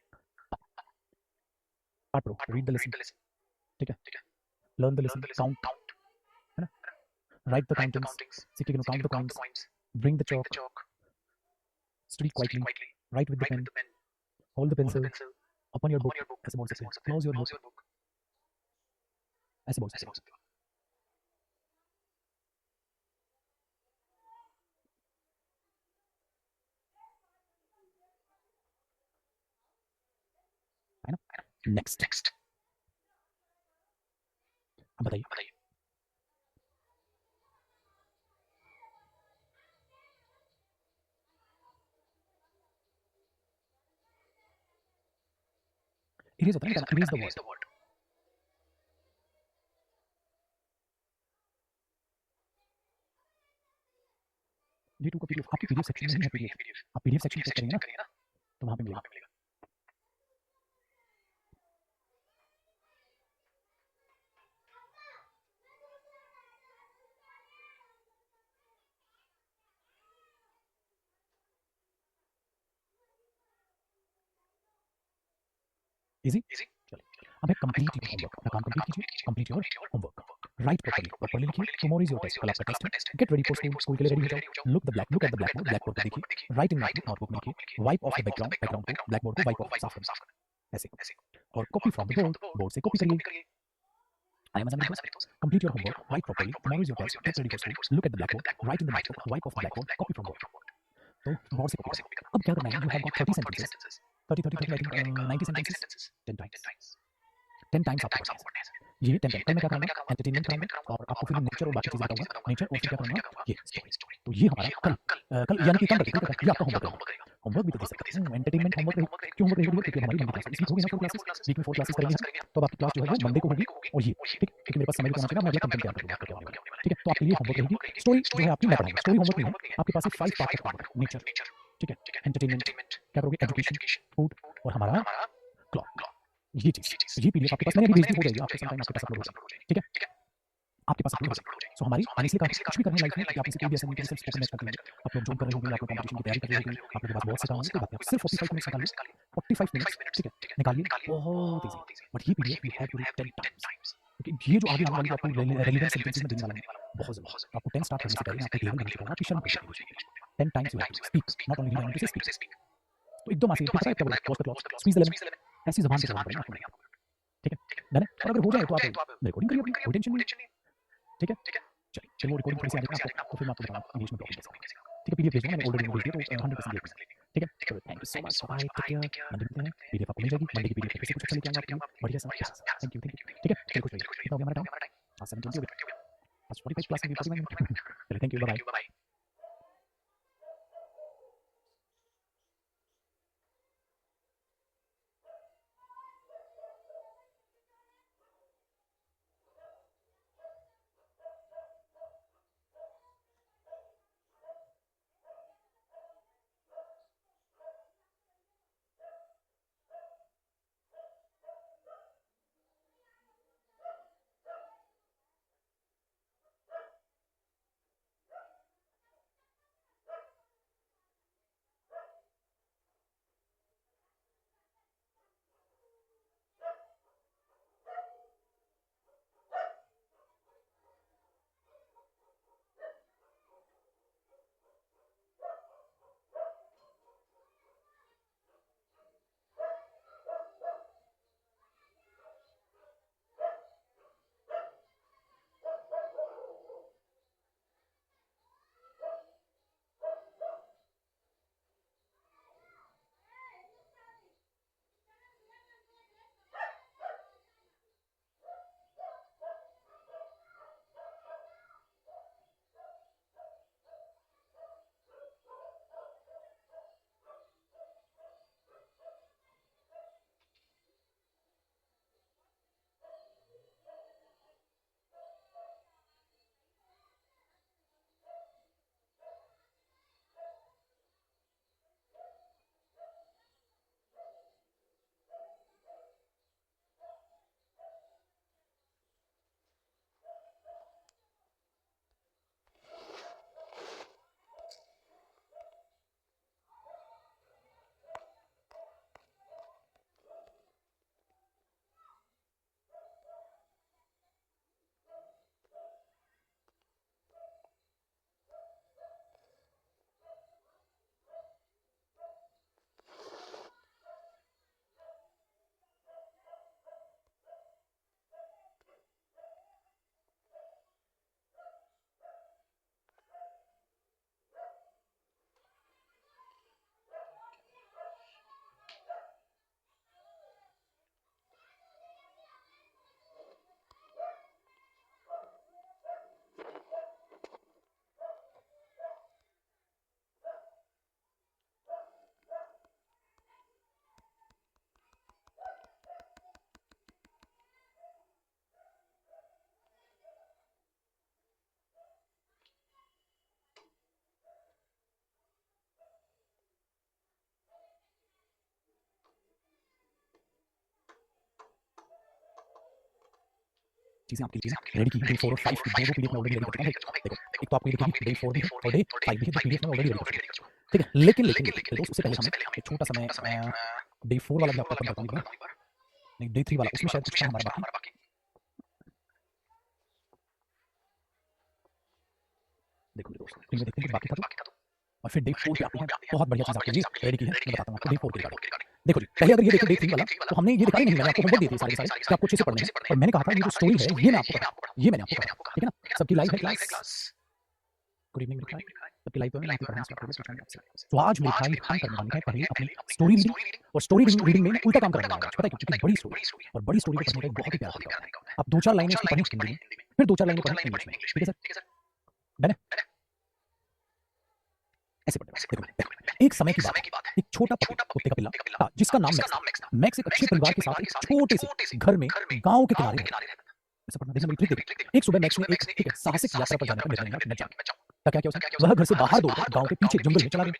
part pro, read the lesson, ठीक है, लर्न द लेसन, काउंट, है ना, राइट द काउंटिंग्स, सीख के count the coins, bring the chalk, study quietly, write with the pen, hold the pencil, open your book, ऐसे बोल सकते हैं, क्लोज योर बुक, ऐसे बोल सकते हैं। है ना? नेक्स्ट, अब बताइए। इरेज होता है ना, इरेज द वर्ड। D2 का पीडीएफ आपकी पीडीएफ सेक्शन में नहीं है। पीडीएफ आप पीडीएफ सेक्शन चेक करेंगे ना, तो वहां पे मिलेगा। इजी, चलिए। अब है कंप्लीट योर होमवर्क, अपना काम कंप्लीट कीजिए, complete your homework, write properly लिखिए, टुमारो इज योर टेस्ट, कल आपका टेस्ट है, गेट रेडी फॉर स्कूल के लिए रेडी हो जाओ, look at the black board को देखिए, राइट इन नोटबुक में लिखिए, वाइप ऑफ द बैकग्राउंड को, ब्लैक बोर्ड को वाइप ऑफ, साफ करें, ऐसे, और कॉपी फ्रॉम द बोर्ड से कॉपी करिए। I am complete your homework, write properly, tomorrow is your test, get ready for school, look at the black board, write in the notebook, wipe off the black board, copy from board. तो board से copy करना। अब क्या करना है, you have got 30 sentences, 30 I think 90 sentences, 10 times आपको पढ़ना है। ये 10 टाइम, कल मैं क्या करूँगा, एंटरटेनमेंट करूँगा, और आपको फिर नेचर और बाकी चीज़ें बताऊँगा, नेचर और फिर क्या करूँगा, ये स्टोरी। तो ये हमारा कल यानी कि कल ये आपका होमवर्क रहेगा। होमवर्क भी तो दे सकते हैं, एंटरटेनमेंट होमवर्क रहेगी। क्यों होमवर्क रहेगी? क्योंकि हमारी मंडे क्लास है, इस वीक हो गई ना 4 क्लासेस, वीक में 4 क्लासेस करेंगे हम, तो अब आपकी क्लास जो है वो मंडे को होगी और ये, ठीक? क्योंकि मेरे पास समय भी तो होना चाहिए ना, मैं अगला कंटेंट तैयार कर दूँगा आपके आने वाला, ठीक है? तो आपके लिए होमवर्क रहेगी, स्टोरी जो है आपकी मैं पढ़ाऊँगा, स्टोरी होमवर्क नहीं है, आपके पास है 5 पार्ट का होमवर्क, नेचर, ठीक है? एंटरटेनमेंट, क्या करोगे? एजुकेशन, फूड और हमारा क्लॉक, ये चीज़, ये पीडीएफ आपके पास मैंने अभी भेज दी, हो जाएगी आफ्टर सम टाइम आपके पास अपलोड हो जाएगी, ठीक है? आपके पास अपलोड हो जाएगी। सो हमारी मैंने इसलिए कहा कुछ भी करना है लाइफ में कि आप इसे कोई भी ऐसा नहीं कि सिर्फ स्पोकन मैच करते रहेंगे। आप लोग जॉब कर रहे होंगे, आप लोग कॉम्पिटिशन की तैयारी कर रहे होंगे, आप लोगों के पास बहुत से काम होंगे, कोई बात नहीं, आप सिर्फ 45 मिनट्स निकालिए, 45 मिनट्स, ठीक है? निकालिए, बहुत ईज़ी। बट ये PDF you have to read 10 times, क्योंकि ये जो आगे आने वाली जो आपको रेलेवेंट सेंटेंसेस में देने वाला है, बहुत ज़रूरी है। आपको 10 स्टार्ट करने से पहले आपको एक लेवल बनाना पड़ेगा, आपकी शर्म हो जाएगी। 10 times you have to speak, not only read, I need to say speak. तो एकदम आसान, पता है क्या बोला? Pause the clock, squeeze the lemon, ऐसी ज़बान से चलाना पड़ेगा आपको, ठीक है? डन है? और अगर हो जाए तो आप रिकॉर्डिंग करिए अपनी, कोई टेंशन नहीं है, ठीक है? चलिए, चलिए वो रिकॉर्डिंग थोड़ी सी आ जाएगी आपको, तो फिर मैं आपको बताऊँगा इंग्लिश में ब्लॉगिंग कैसे करनी है। ठीक है, पीडीएफ भेज दूँगा, मैंने ऑलरेडी भेज दिया, तो 100% देख लेना, ठीक है? चलो thank you so much, bye, take care, Monday मिलते हैं, पीडीएफ आपको मिल जाएगी, मंडे की पीडीएफ में फिर से कुछ अच्छा लेके आऊँगा आपके लिए, बढ़िया सा, प्यारा सा, थैंक यू, ठीक है? चलिए खुश रहिए, कितना हो गया हमारा टाइम? आज 7:20 हो गया, आज 45 प्लस में 45 मिनट, चलिए थैंक यू, बाय-बाय। चीज़ें आपके लिए ना रेडी की डे 4 और 5 की दो पीडीएफ में ऑलरेडी रेडी कर चुका हूँ। देखो, एक तो आपको ये दिखेगी डे 4 भी है और डे 5 भी है, जो पीडीएफ में ऑलरेडी रेडी कर चुका हूँ। ठीक है, लेकिन दोस्त उससे पहले हमें एक छोटा सा मैं डे 4 वाला भी आपको ओपन करता हूँ एक बार। नहीं, डे 3 वाला, उसमें शायद कुछ था हमारा बाकी। देखो मेरे दोस्त, इनमें देखते हैं कुछ बाकी था तो, और फिर डे 4 पे आते हैं, बहुत बढ़िया चीज़ आपके लिए रेडी की है, मैं बताता हूँ आपको डे 4 के रिगार्डिंग। देखो जी, पहले अगर ये देखो डे 3 वाला, तो हमने ये दिखाया नहीं, मैंने आपको होमवर्क दिए थे सारे के सारे कि आपको अच्छे से पढ़ने हैं, और मैंने कहा था ये जो स्टोरी है ये मैं आपको पढ़ाऊँ, ये मैंने आपको पढ़ाया, ठीक है ना? सबकी लाइव है क्लास। गुड इवनिंग मेरे भाई, सबकी लाइव है, मैं आपको पढ़ाना स्टार्ट कर दूँगा आपसे। तो आज मेरे भाई हम करने वाले हैं पहले अपनी स्टोरी रीडिंग, और स्टोरी रीडिंग में उल्टा काम करने वाला है, पता है क्यों? क्योंकि बड़ी स्टोरी है, और बड़ी स्टोरी को पढ़ने का एक बहुत ही प्यारा तरीका होता है। आप 2-4 लाइनें उसकी पढ़ें हिंदी में, फिर 2-4 लाइनें पढ़ें इंग्लिश में, ठीक है सर? डन है? ऐसे पढ़ते हैं, देखो एक समय की बात है, एक छोटा पपी, कुत्ते का पिल्ला था, जिसका नाम मैक्स था। मैक्स एक अच्छे परिवार के साथ एक छोटे से घर में गांव के किनारे रहता था। ऐसा पढ़ना देखना मेरी ट्रिक देखिए। एक सुबह मैक्स ने एक ठीक है साहसिक यात्रा पर जाने का निर्णय लिया कि मैं जाऊं। क्या क्या किया उसने? वह घर से बाहर दौड़कर गांव के पीछे जंगल में चला गया।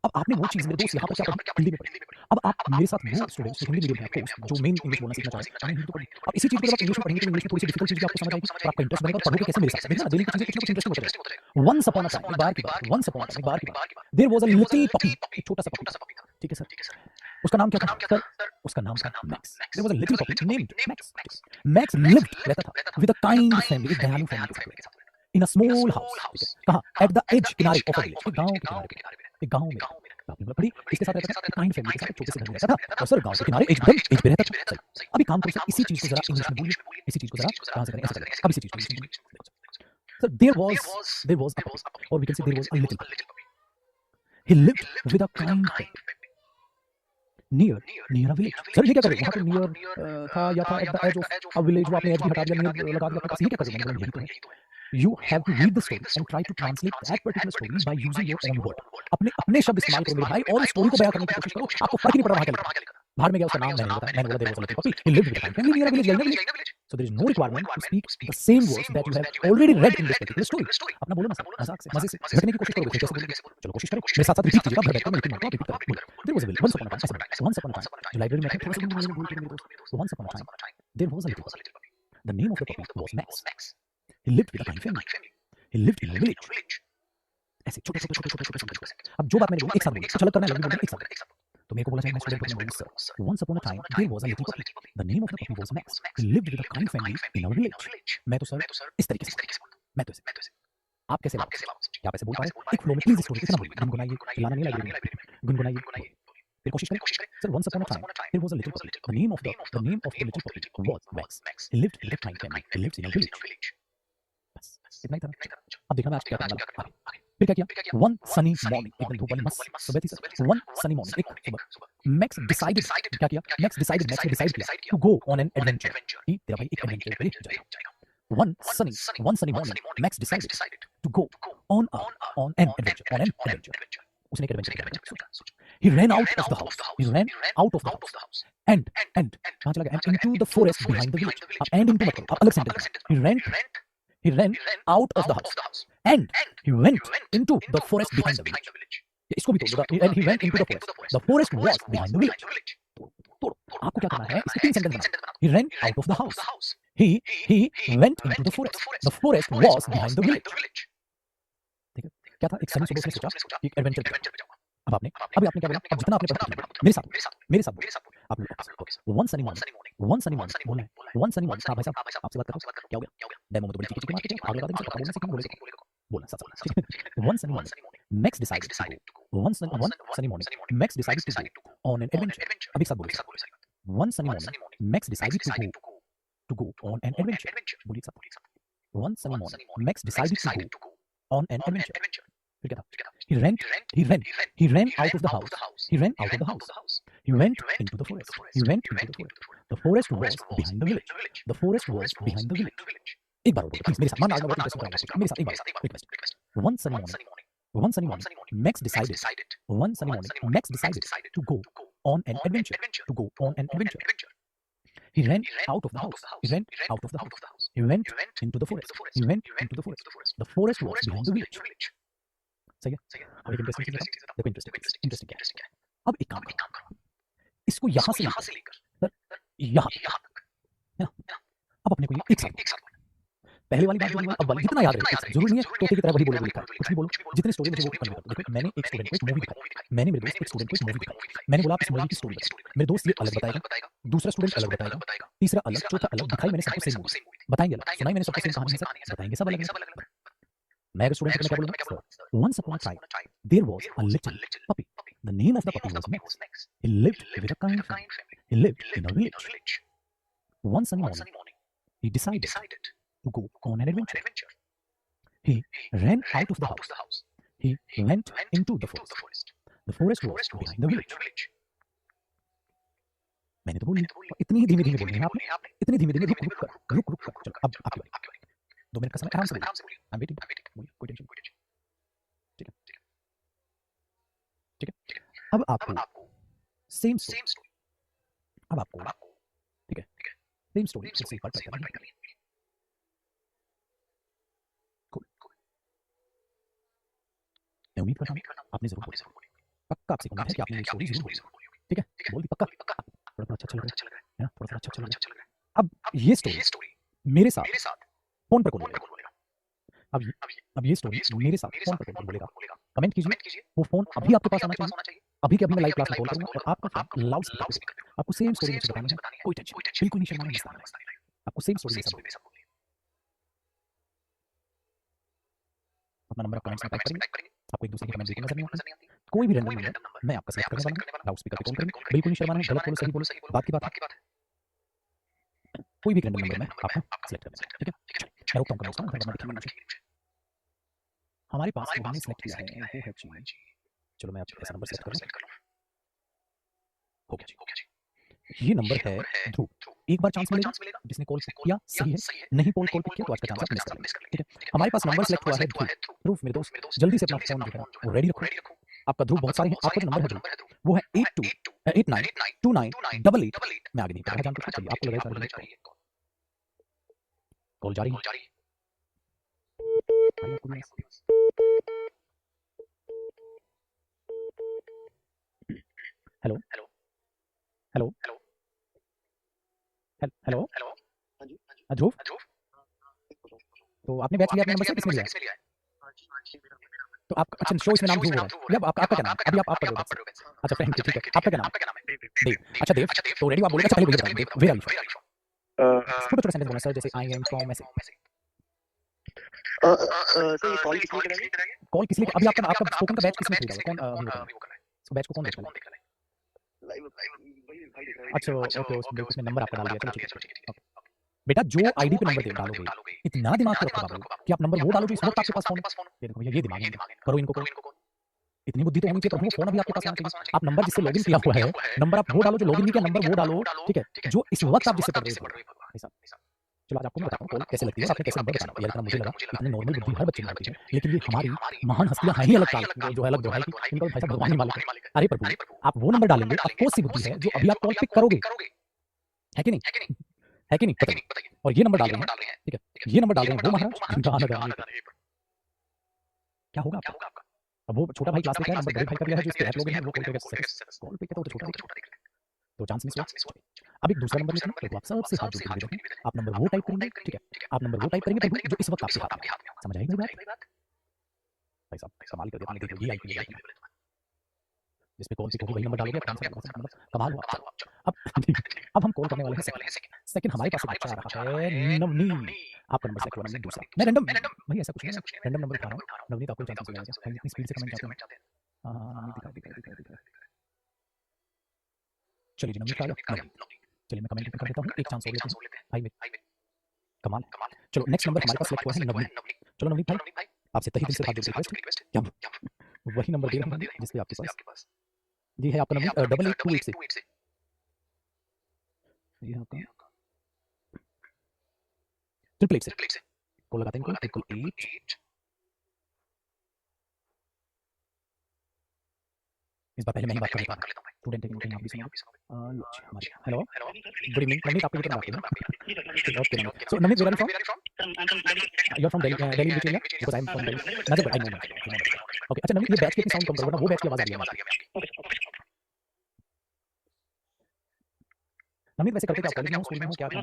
अब आपने वो चीज मेरे दोस्त यहाँ पर क्या पढ़ी? हिंदी में पढ़ी। अब आप मेरे साथ वो स्टूडेंट्स जो हिंदी मीडियम है ऑफ कोर्स, जो मेन इंग्लिश बोलना सीखना चाह रहे हैं, आपने हिंदी तो पढ़ी। अब इसी चीज को जब आप इंग्लिश में पढ़ेंगे तो इंग्लिश में थोड़ी सी डिफिकल्ट चीजें आपको समझ आएगी और आपका इंटरेस्ट बनेगा और पढ़ोगे कैसे मेरे साथ। देखना डेली की चीजें कुछ ना कुछ इंटरेस्टिंग होते रहेगा। वंस अपॉन अ टाइम, एक बार की बात, वंस अपॉन अ टाइम, एक बार की बात, there was a little puppy, एक छोटा सा पपी था। ठीक है सर। उसका नाम क्या था सर? उसका नाम था Max. There was a little puppy named Max. Max lived रहता था विद अ काइंड फैमिली, एक दयालु फैमिली के साथ रहता था, इन अ स्मॉल हाउस। ठीक है, कहाँ? एट द एज, किनारे ऑफ अ विलेज, एक गांव के किनारे पे, एक गांव में। आपने मतलब पढ़ी, इसके साथ रहता था, एक काइंड फैमिली के साथ एक छोटे से घर में रहता था और सर गांव के किनारे एकदम एज पे रहता था। सही। अभी काम करो सर, इसी चीज को जरा इंग्लिश में बोलिए, इसी चीज को जरा कहां से करें, ऐसे करें। अब इसी चीज को इंग्लिश में बोलिए। Sir there was a puppy, और we can say there was a little puppy. He lived with a kind family near near a village. Sir ये क्या कर रहे हो वहां पर? नियर था या था at the edge of a village, वो आपने एज भी हटा दिया, नियर लगा दिया अपने पास, ये क्या कर रहे हो? मैंने बोला यही तो है। You have to read the story and try to translate that particular story by using your own word. अपने अपने शब्द इस्तेमाल करो मेरे भाई और उस स्टोरी को बयां करने की कोशिश करो। आपको फर्क ही नहीं पड़ रहा वहां क्या लिखा है। भाड़ में गया, उसका नाम मैंने नहीं बताया। मैंने बोला there was a little puppy, he lived with a kind family near a village, in a village. So there is no requirement to speak the same words that you have already read in this particular story. अपना बोलो ना sir, मजाक से, मजे से रटने की कोशिश करोगे फिर कैसे बोलोगे? चलो कोशिश करो, मेरे साथ साथ रिपीट कीजिएगा, भर बैठ कर मैं रिपीट मारता हूं, आप रिपीट करो, बोलो। There was a village, once upon a time, ऐसे बोलो, वंस अपॉन अ टाइम। जो लाइब्रेरी में थे थोड़ा सा हिंदी में बोल के मेरे दोस्त, once upon a time there was a little puppy, the name of the puppy was Max, he lived with a kind family, he lived in a village. ऐसे छोटे छोटे छोटे छोटे छोटे सेंटेंस। अब जो बात मैंने बोली एक साथ बोली, कुछ अलग करना है लगे बोलना एक साथ बोलो। तो मेरे को बोला जाए, मैं स्टूडेंट को मैं बोलूं sir, once upon a time there was a little puppy, the name of the puppy was Max, he lived with a kind family in our village. मैं तो सर इस तरीके से बोलता हूं, मैं तो ऐसे। आप कैसे बात समझिए? क्या आप ऐसे बोल पा रहे हो? एक फ्लो में प्लीज स्टोरी इतना बोलिए, गुनगुनाइए, चिल्लाना नहीं लाइब्रेरी में, गुनगुनाइए, बोलिए। फिर कोशिश करें। Sir once upon a time there was a little puppy, the name of the little puppy was Max, he lived with a kind family, he lives in a village. बस इतना ही था ना। अब देखना मैं आज क्या करने वाला हूं। आगे फिर क्या किया? वन सनी मॉर्निंग, एकदम धूप वाली मस्त सुबह थी सर। वन सनी मॉर्निंग, एक सुबह, मैक्स डिसाइडेड, क्या किया? मैक्स ने डिसाइड किया to go on an adventure, कि तेरा भाई एक एडवेंचर पे जाएगा। One sunny morning Max decided to go on an adventure. उसने एक एडवेंचर किया। सोचो, he ran out of the house, he ran out of the house and कहां चला गया? And into the forest behind the village. अब and into मत करो, अब अलग सेंटेंस बनाओ। he ran out of the house and he went into the forest behind the village. या इसको भी तोड़ दो, and he went into the forest. The forest was behind the village. तोड़ो। आपको क्या करना है? इसके तीन सेंटेंस बनाओ। He ran out of the house. He went into the forest. The forest was behind the village. ठीक है? क्या था? एक सनी सुबह उसने सोचा कि एक एडवेंचर पे जाऊंगा। अब आपने क्या बोला? अब जितना आपने पढ़ा उतना बोलो। मेरे साथ बोलो। आप लोग वन सनी मॉर्निंग बोलना है। One sunny morning. हाँ भाई साहब, आपसे बात कर रहा हूं। क्या हो गया? डेमो में तो बड़ी चीखें मारते थे, आग लगा देंगे, पक्का बोलना सीखेंगे, बोलना साथ ठीक है? One sunny morning Max decided to go, one sunny morning Max decided to go on an adventure. अब एक साथ बोलो। One sunny morning Max decided to go on an adventure. बोलिए साथ। One sunny morning Max decided to go on an adventure. फिर क्या था? He ran out of the house. He went into the forest. The forest was behind the village. एक बार और बोलो please मेरे साथ, मानना बहुत इंटरेस्टिंग कराऊंगा मेरे साथ, एक बार request. One sunny morning Max decided to go on an adventure. He ran out of the house. He went into the forest. The forest was behind the village. सही है? अब एक इंटरेस्टिंग चीज बताओ। देखो इंटरेस्टिंग क्या है? अब एक काम करो, इसको यहां से लेकर सर यहां तक, है ना? अब अपने को ये एक साथ पहले वाली बात जो बोली, अब वाली जितना याद रहे, जरूरी नहीं है तोते की तरह वही बोलोगे लिखा है, कुछ भी बोलो, जितनी स्टोरी मुझे वो कन्वे कर दो। देखो मैंने एक स्टूडेंट को एक मूवी दिखाई, मैंने मेरे दोस्त एक स्टूडेंट को एक मूवी दिखाई, मैंने बोला आप इस मूवी की स्टोरी बताओ। मेरे दोस्त ये अलग बताएगा, दूसरा स्टूडेंट अलग बताएगा, तीसरा अलग, चौथा अलग। दिखाई मैंने सबको सेम मूवी, बताएंगे अलग, सुनाई मैंने सबको सेम कहानी है सर, बताएंगे सब अलग अलग। मैं अगर स्टूडेंट को मैं क्या बोलूंगा? Once upon a time there was a little puppy, the name of the puppy was Max, he lived with a kind family, he lived in a village. One sunny morning he decided to go on an adventure. He ran out of the house. He went into the forest. The forest was behind the village. मैंने तो बोली, इतनी धीमी धीमी बोलनी है आपने, इतनी धीमी धीमी रुक कर। चलो अब आपकी बारी, 2 मिनट का समय, आराम से बोलिए। आई एम वेटिंग, बोलिए, कोई टेंशन, ठीक है? अब आपको सेम स्टोरी, अब आपको ठीक है सेम स्टोरी से एक बार ट्राई करनी है। मैं उम्मीद करता हूँ आपने जरूर बोली, पक्का आपसे उम्मीद है कि आपने ये स्टोरी जरूर बोली, ठीक है बोल दी पक्का, थोड़ा अच्छा लग रहा है ना, थोड़ा अच्छा लग रहा है। अब ये स्टोरी मेरे साथ फोन पर कौन बोलेगा? अब ये स्टोरी मेरे साथ फोन पर कौन बोलेगा? कमेंट कीजिए, वो फोन अभी आपके पास आना चाहिए, अभी के अभी मैं लाइव क्लास में कॉल करूंगा और आपका फोन लाउड स्पीकर पे आपको सेम स्टोरी मुझे बतानी है, कोई टेंशन बिल्कुल नहीं, शर्माना नहीं, आपको सेम स्टोरी मेरे साथ अपना नंबर कमेंट्स में टाइप करेंगे, आपको एक दूसरे की कमेंट बिल्कुल नजर नहीं आती, कोई भी रैंडम नंबर मैं आपका सेलेक्ट करने वाला हूं, लाउड स्पीकर पे कॉल करेंगे, बिल्कुल नहीं शर्माना, गलत बोलो सही बोलो बात की बात है, कोई भी रैंडम नंबर मैं आपका सेलेक्ट करना है, ठीक है मैं रोकता हूं कमेंट्स में, वरना दिखेंगे मुझे। हमारे पास वो हमने सेलेक्ट किया है वो है जी, चलो मैं आपका ऐसा नंबर सेलेक्ट कर लूं, हो गया जी, ये नंबर है ध्रुव, एक बार चांस मिलेगा, जिसने कॉल किया सही है, नहीं कॉल पिक किया तो आज का चांस आप मिस कर लेंगे, ठीक है हमारे पास नंबर सेलेक्ट हुआ है ध्रुव। ध्रुव मेरे दोस्त जल्दी से अपना फोन जो है वो रेडी रखो, आपका ध्रुव बहुत सारे हैं, आपका जो नंबर है ध्रुव वो है 82892988, मैं आगे नहीं पढ़ा जानते चलिए आपको लगा सारी कॉल जारी है, हेलो हेलो हेलो ध्रुव, तो आपने बैच लिया अपने नंबर से किसने लिया? तो आप अच्छा शो इसमें नाम ध्रुव हो रहा है, अब आपका क्या नाम है? अभी आप पढ़ रहे हो, अच्छा फ्रेंड ठीक है, आपका क्या नाम है? देव, अच्छा देव, तो रेडी आप बोलेगा, अच्छा पहले भैया बताइए वेयर आर यू फ्रॉम, छोटा सेंटेंस बोलना सर, जैसे आई एम फ्रॉम ऐसे, सर ये कॉल किस लिए अभी आपका स्पोकन का बैच किसने खरीदा है, कौन वो कर रहा है, सो बैच को कौन देख रहा है? लाइव भाई देख रहा है। अच्छा ओके, उसमें नंबर आपका डाल दिया, चलो ठीक है ओके बेटा, जो आईडी पे नंबर डालोगे इतना दिमाग को रखो बाबू कि आप नंबर वो डालो जो इस वक्त आपके पास फोन, ये देखो भैया ये दिमाग है, करो इनको इतनी बुद्धि तो होनी चाहिए, प्रभु फोन अभी आपके पास आना चाहिए, आप नंबर जिससे लॉगिन किया हुआ है नंबर आप वो डालो, जो लॉगिन नहीं किया नंबर वो डालो, ठीक है जो इस वक्त आप जिससे पढ़ रहे हो ऐसा। चलो आज आपको मैं बताता हूँ कॉल कैसे लगती है, आपने कैसे नंबर बताना, यार इतना मुझे लगा इतनी नॉर्मल बुद्धि हर बच्चे में होती है, लेकिन ये हमारी महान हस्तियां हैं ही अलग काल की, जो है अलग दोहाई की, इनका भाई साहब भगवान ही मालिक है। अरे प्रभु आप वो नंबर डालेंगे, अब कौन सी बुद्धि है जो अभी आप कॉल पिक करोगे, है कि नहीं, है कि नहीं बताइए, और ये नंबर डाल रहे हैं, ठीक है ये नंबर डाल रहे हैं वो महाराज जिनका आनंद है, क्या होगा आपका? अब वो छोटा भाई क्लास में क्या नंबर बड़े भाई का दिया है, जो इसके ऐप लोग हैं वो कॉल करके कॉल पे कहता है तो छोटा दिख रहा है, तो चांस मिस हुआ। अब एक दूसरा नंबर लेते हैं, तो आप सबसे हाथ जोड़ के देखिए, आप नंबर वो टाइप करेंगे, ठीक है आप नंबर वो टाइप करेंगे प्रभु जो इस वक्त आपके हाथ में, समझ आई मेरी बात? भाई साहब कमाल कर दिया आपने, देखो ये आई जिसपे कॉल पिक होगी वही नंबर डालोगे, कमाल हुआ। अब हम कॉल करने वाले हैं सेकंड हमारे पास एक बच्चा आ रहा है नवनीत, आपका नंबर सेलेक्ट हुआ नवनीत दूसरा, मैं रैंडम भाई ऐसा कुछ नहीं है, रैंडम नंबर उठा रहा हूं, नवनीत आपको चांस मिलेगा, हम इतनी स्पीड से कमेंट चाहते हैं, हां नवनीत दिखा, चलिए जी नवनीत आ गया, चलिए मैं कमेंट कर देता हूं, एक चांस और लेते हैं भाई कमाल, चलो नेक्स्ट नंबर हमारे पास सेलेक्ट हुआ है नवनीत, चलो नवनीत भाई आपसे तहे दिल से हाथ जोड़ के रिक्वेस्ट है क्या वही नंबर दे रहे हैं जिस पे आपके पास जी है आपका नंबर 8828 से, ये आपका 888 से कॉल लगाते हैं इनको 888, इस बार पहले मैं ही बात कर लेता हूं, स्टूडेंट है इनके नाम भी सुनो, लो जी हमारे हेलो गुड इवनिंग नवनीत, आपको ये करना है okay Navneet, so Navneet where are you from, you are from Delhi which area, because I am from Delhi नजर, आई नो ओके, अच्छा नवनीत ये बैच के साउंड कम करो ना, वो बैच की आवाज आ रही है आपकी, नवनीत वैसे करते क्या कॉलेज में हो, स्कूल में हो, क्या okay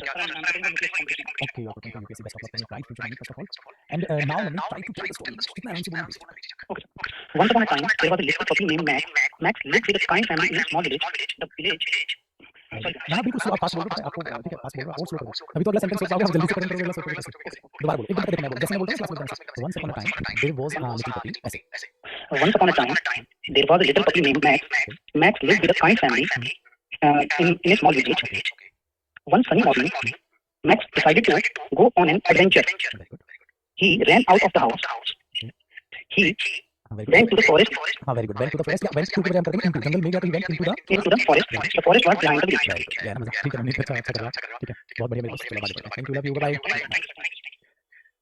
okay thank you UPSC best of luck right future Navneet first of all, and now Navneet try to tell the story, कितना आराम से बोलना, Once upon a time, there was a little puppy named Max. Max lived with a kind family in a small village. The village. यहाँ बिल्कुल slow, आप fast बोल रहे हो आपको, ठीक है फास्ट बोल रहा हूँ और स्लो करो, अभी तो अगला सेंटेंस सोच पाओगे, हम जल्दी से करेंगे तो अगला सोच पाओगे, दोबारा बोलो एकदम देखना बोलो, जैसे मैं बोलता हूँ क्लास में once upon a time there was a little puppy ऐसे, Once upon a time, there was a little puppy named Max. Max lived with a kind family in a small village. One sunny morning, Max decided to go on an adventure. He ran out of the house. He went to the forest. हाँ very good, went to the forest, went to के बजाय हम करेंगे into, जंगल में गया तो went into the forest. The forest was behind the village. या मजा, ठीक है नवनीत अच्छा कर रहा है, ठीक है बहुत बढ़िया, मेरे को चलो आगे बढ़ते हैं, thank you love you bye,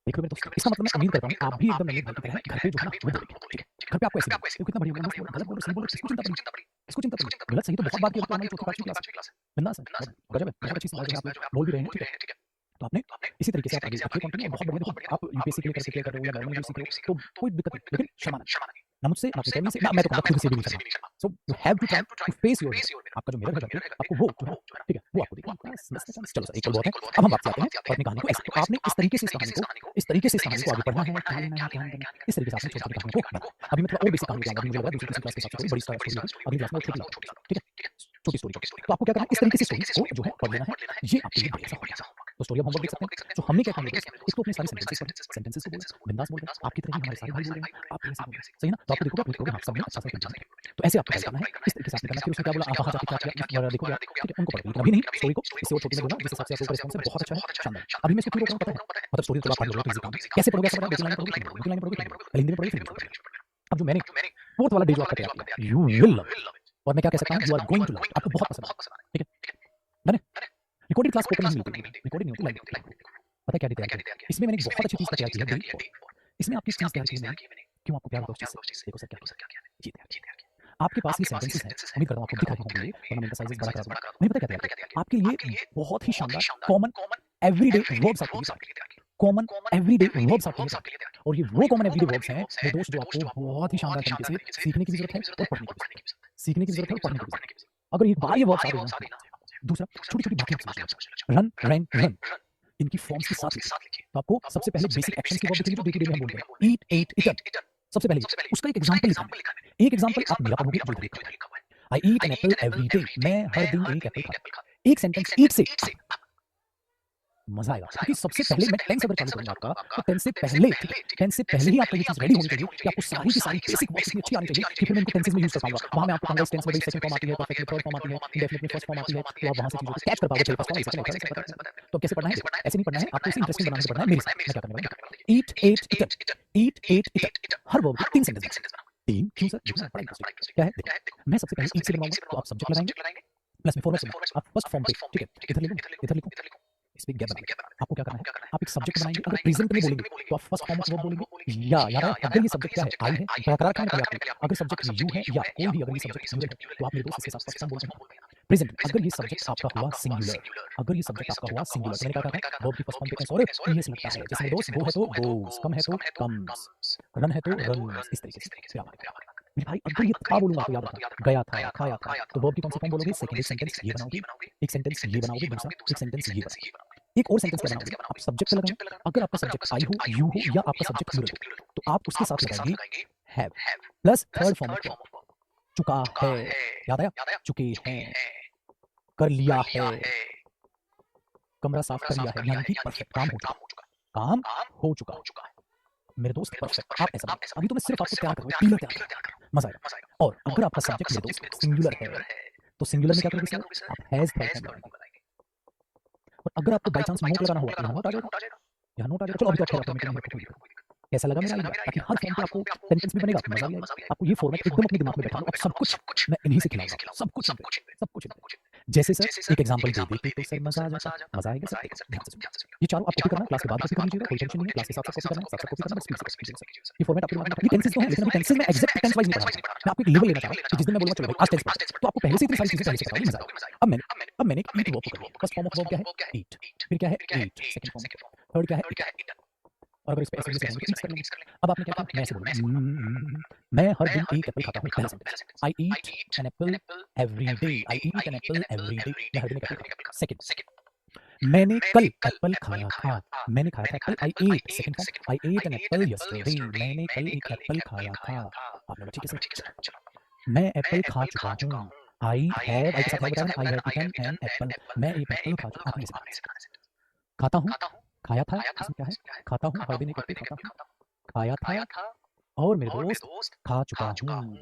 देखो मेरे दोस्तों इसका मतलब मैं उम्मीद करता हूँ आप भी एकदम नवनीत भाई की तरह घर पे जो है ना वो बोलेंगे, ठीक है घर पे आपको ऐसे बोले, "ये कितना बढ़िया बोला, मस्त बोला, गलत बोल रहे, सही बोल रहे, किसको चिंता पड़ी? इसको चिंता पड़ी? गलत सही तो बहुत बार किया, तो हमारी चौथी पांचवी क्लास है, बिंदास है, बहुत गजब है, बहुत अच्छी बात जो है आप बोल भी रहे हैं, ठीक है। तो आपने इसी तरीके से आप आगे रखिए कंटिन्यू, बहुत बढ़िया। देखो आप यूपीएससी के लिए प्रिपेयर कर रहे हो या गवर्नमेंट सीख रहे हो, तो कोई दिक्कत नहीं, लेकिन शर्माना नहीं। ना मुझसे, ना अपने फैमिली से, ना मैं तो कहूँगा खुद से भी नहीं शर्माना। So you have to try to face your mirror. आपका जो मिरर है घर पे, आपको वो जो है, ठीक है, वो आपको देखना है, बस बस चलो सर, एक पल बहुत है। अब हम वापस आते हैं और अपनी कहानी को ऐसे, तो आपने इस तरीके से इस तरीके से इस कहानी को आगे पढ़ना है, क्या लेना है, क्या नहीं करना है, इस तरीके से आपने छोटी-छोटी कहानी को बनाया। अभी मैं थोड़ा और बेसिक कहानी बताऊँगा, अभी मुझे लग रहा है दूसरी तीसरी क्लास के हिसाब से थोड़ी बड़ी स्टोरी होगी, अगली क्लास में वो छोटी लाऊँगा, ठीक है? छोटी स्टोरी। तो आपको क्या करना है, इस तरीके से स्टोरी को जो है पढ़ लेना है, ये आपके लिए बढ़िया सा होगा। तो स्टोरी ऑफ होमवर्क देख सकते हैं। तो हमने क्या किया, एक तो अपने सारे सेंटेंसेस पढ़े, सेंटेंसेस को बोला, बिंदास बोल रहे हैं, आपकी तरह ही हमारे सारे भाई बोल रहे हैं, आप भी ऐसे बोल रहे हैं, सही है ना? तो आपको देखोगे, आप लिखोगे, हाँ, सब में अच्छा सा एक नंबर है। तो ऐसे आपको टाइप करना है, इस तरीके से आपने करना है। फिर उसने क्या बोला, आप वहाँ जाके क्या किया, देखोगे आप, ठीक है? उनको पढ़ोगे, लेकिन अभी नहीं, स्टोरी को इससे और छोटी में बोलना, जिस हिसाब से आपको रिस्पॉन्स है, बहुत अच्छा है, शानदार है। अभी मैं इसको क्यों रोक रहा हूँ पता है? मतलब स्टोरी तो आप पढ़ लोगे तो ईज़ी काम है। कैसे पढ़ोगे, ऐसा पढ़ोगे, 2 लाइनें पढ़ोगे, 2 लाइनें पढ़ोगे, पहले हिंदी में पढ़ोगे, फिर इंग्लिश में पढ़ोगे। अब जो मैंने फोर्थ वाला डे जो आपका तैयार किया, यू विल लव इट, और मैं क्या कह सकता हूँ, you are going to love it, आपको बहुत पसंद आएगा, ठीक है? डन है? रिकॉर्डेड क्लास ओपन नहीं मिलती, रिकॉर्डेड नहीं होती, लाइव होती है। पता है क्या तैयार किया? इसमें मैंने एक बहुत अच्छी चीज़ तैयार की है, डे 4। इसमें आपकी चीज़ तैयार की है मैंने, क्यों आपको प्यार होगा उस चीज़ से? देखो सर क्या किया, ये तैयार किया। आपके पास ये सेंटेंसेस हैं, उम्मीद करता हूँ आपको दिख रहे होंगे ये, वरना मैं इनका साइज़ बड़ा करा दूँगा। मैंने पता है क्या तैयार किया? आपके लिए बहुत ही शानदार कॉमन एवरीडे वर्ब्स आपके लिए तैयार किए। कॉमन एवरीडे वर्ब्स आपके लिए तैयार किए। और ये वो कॉमन एवरीडे वर्ब्स हैं, मेरे दोस्त, जो आपको बहुत ही शानदार तरीके से सीखने की भी ज़रूरत है और पढ़ने की भी ज़रूरत है। सीखने की ज़रूरत है और पढ़ने की भी ज़रूरत है। अगर एक बार ये वर्ब्स आ गए ना, दूसरा छोटी-छोटी बातें आप समझ लो। रन, रैन, रन, इनकी फॉर्म्स के साथ लिखिए। तो आपको सबसे पहले बेसिक एक्शंस की वर्ब दिखेगी जो डे टू डे में हम बोलते हैं। ईट, एट, ईटन, सबसे पहले ये। उसका एक एग्जांपल लिखा है मैंने। एक एग्जांपल आप मेरा पढ़ोगे जो इधर लिखा हुआ है। I eat an apple every day, मैं हर दिन एक एप्पल खाता हूँ। एक सेंटेंस ईट से मजा आएगा, क्योंकि सबसे पहले मैं टेंस अगर चालू करूंगा आपका, तो टेंस से पहले, ठीक है, टेंस से पहले ही आपको ये चीज रेडी होनी चाहिए कि आपको सारी की सारी बेसिक वर्ड्स इतनी अच्छी आनी चाहिए कि फिर मैं इनको टेंसेस में यूज कर पाऊंगा। वहां में आपको कंगाइज टेंस में बड़ी सेकंड फॉर्म आती है, परफेक्ट में थर्ड फॉर्म आती है, इंडेफिनिट में फर्स्ट फॉर्म आती है, तो आप वहां से चीजों को कैच कर पाओगे। पहले first form, second form, third form. तो कैसे पढ़ना है? ऐसे नहीं पढ़ना है, आपको इसे इंटरेस्टिंग बनाने से पढ़ना है। मेरे साथ मैं क्या करने वाला हूं, ईट, एट, ईटन, ईट, एट, ईटन, हर वर्ब के 3 सेंटेंस बनाओ। 3 क्यों सर? देखना बड़ा इंटरेस्टिंग क्या है, देखो मैं सबसे पहले ईट से बनाऊंगा, तो आप सब्जेक्ट लगाएंगे प्लस में फॉर्मेट से आप फर्स्ट फॉर्म पे, ठीक है, इधर लिखो, इधर लिखो, इसमें गैप बना दें। आपको क्या करना है, आप एक सब्जेक्ट बनाएंगे, अगर प्रेजेंट में बोलेंगे तो आप फर्स्ट फॉर्म ऑफ वर्ब बोलेंगे, या याद आया, अगर ये सब्जेक्ट क्या है, आई है, बरकरार रखना है पहले आपको। अगर सब्जेक्ट यू है या कोई भी, अगर ये सब्जेक्ट यूजर है, तो आप मेरे दोस्त इसके साथ फर्स्ट फॉर्म बोलते हैं। प्रेजेंट अगर ये सब्जेक्ट आपका हुआ सिंगुलर, अगर ये सब्जेक्ट आपका हुआ सिंगुलर, तो मैंने क्या कहा था, वर्ब की फर्स्ट फॉर्म पे सॉरी ईएस लगता है। जैसे मेरे दोस्त, गो है तो गोस, कम है तो कम्स, रन है तो रन्स, इस तरीके से क्या हमारे मेरे भाई। अगर ये था बोलूंगा तो याद रखना, गया था, खाया था, तो वर्ब की कौन सी फॉर्म बोलोगे? सेकंड। एक सेंटेंस ये बनाओगे, एक सेंटेंस ये बनाओगे, दूसरा एक सेंटेंस ये बनाओगे, एक और सेंटेंस क्या बनाओगे, आप सब्जेक्ट पे लगाना। अगर आपका सब्जेक्ट आई हो, यू हो, या आपका सब्जेक्ट प्लूरल हो, तो आप उसके साथ लगाएंगे have plus third form of verb. चुका है, याद आया, चुके हैं, कर लिया है, कमरा साफ कर लिया है, यानी कि परफेक्ट, काम हो चुका, काम हो चुका। मेरे दोस्त परफेक्ट, आप ऐसा बोलो। अभी तो मैं सिर्फ आपको तैयार करूंगा, पीलर तैयार करूंगा, मजा आएगा। और अगर आपका सब्जेक्ट मेरे दोस्त सिंगुलर है, तो सिंगुलर में क्या करोगे सर? आप हैज थर्ड फॉर्म लगाएंगे। और अगर आपको बाई चांस नोट लगाना हुआ तो यहाँ नोट आ जाएगा, यहाँ नोट आ जाएगा। चलो अभी तो आप ऑटोमेटिक नहीं रखो, कैसा लगा मेरा आइडिया? ताकि हर फॉर्म पे आपको सेंटेंस भी बनेगा, मजा भी आएगा। आपको ये फॉर्मेट एकदम अपने दिमाग में बैठा लो, अब सब कुछ मैं इन्हीं से खिलाऊंगा, सब कुछ सब कुछ। जैसे सर एक एग्जांपल दे देते तो सर मजा आ जाता, मजा आएगा सर। देखो ध्यान से सुनिए, ये चारों आप कॉपी करना, क्लास के बाद कॉपी कर लीजिएगा, कोई टेंशन नहीं है। क्लास के साथ साथ कॉपी करना है, साथ साथ कॉपी करना, बस स्पीड से कीजिएगा सर। ये फॉर्मेट आपके दिमाग में, ये टेंसेस तो है, लेकिन अभी टेंसेस में एग्जैक्ट टेंस वाइज नहीं पढ़ा रहा हूं। मैं आपको एक लेवल लेना चाह रहा हूं कि जिस दिन मैं बोलूंगा चलो भाई आज टेंस पढ़ो, तो आपको पहले से इतनी सारी चीजें पहले से पता होगी, मजा आएगा। अब मैंने एक ईट वर्ब को कर लिया, फर्स्ट फॉर्म ऑफ वर्ब क्या है? ईट, फिर क्या है? एट, सेकंड फॉर्म, थर्ड क्या है? ईट। और अगर इस पे ऐसे से करेंगे तो ईट्स कर लेंगे। अब आपने क्या किया, मैं ऐसे बोलूंगा, मैं हर दिन एक एप्पल खाता हूँ, पहला sentence. I eat an apple every day, I eat an apple every day, मैं हर दिन एक एप्पल खाता हूँ। सेकंड, मैंने कल एप्पल खाया था, मैंने खाया था Apple, I eight, second form, I eight an apple yesterday, मैंने कल एक एप्पल खाया था। आपने बोला ठीक है सर। चलो, मैं एप्पल खा चुका हूँ, आई हैव, आई के साथ है बताया ना, I have eaten an apple, मैं एक एप्पल खा चुका। आपने ऐसे बोला खाता हूँ, खाया था, इसमें क्या है? खाता हूँ, हर दिन एक एप्पल खाता हूँ, खाया था, और मेरे दोस्त खा चुका हूँ,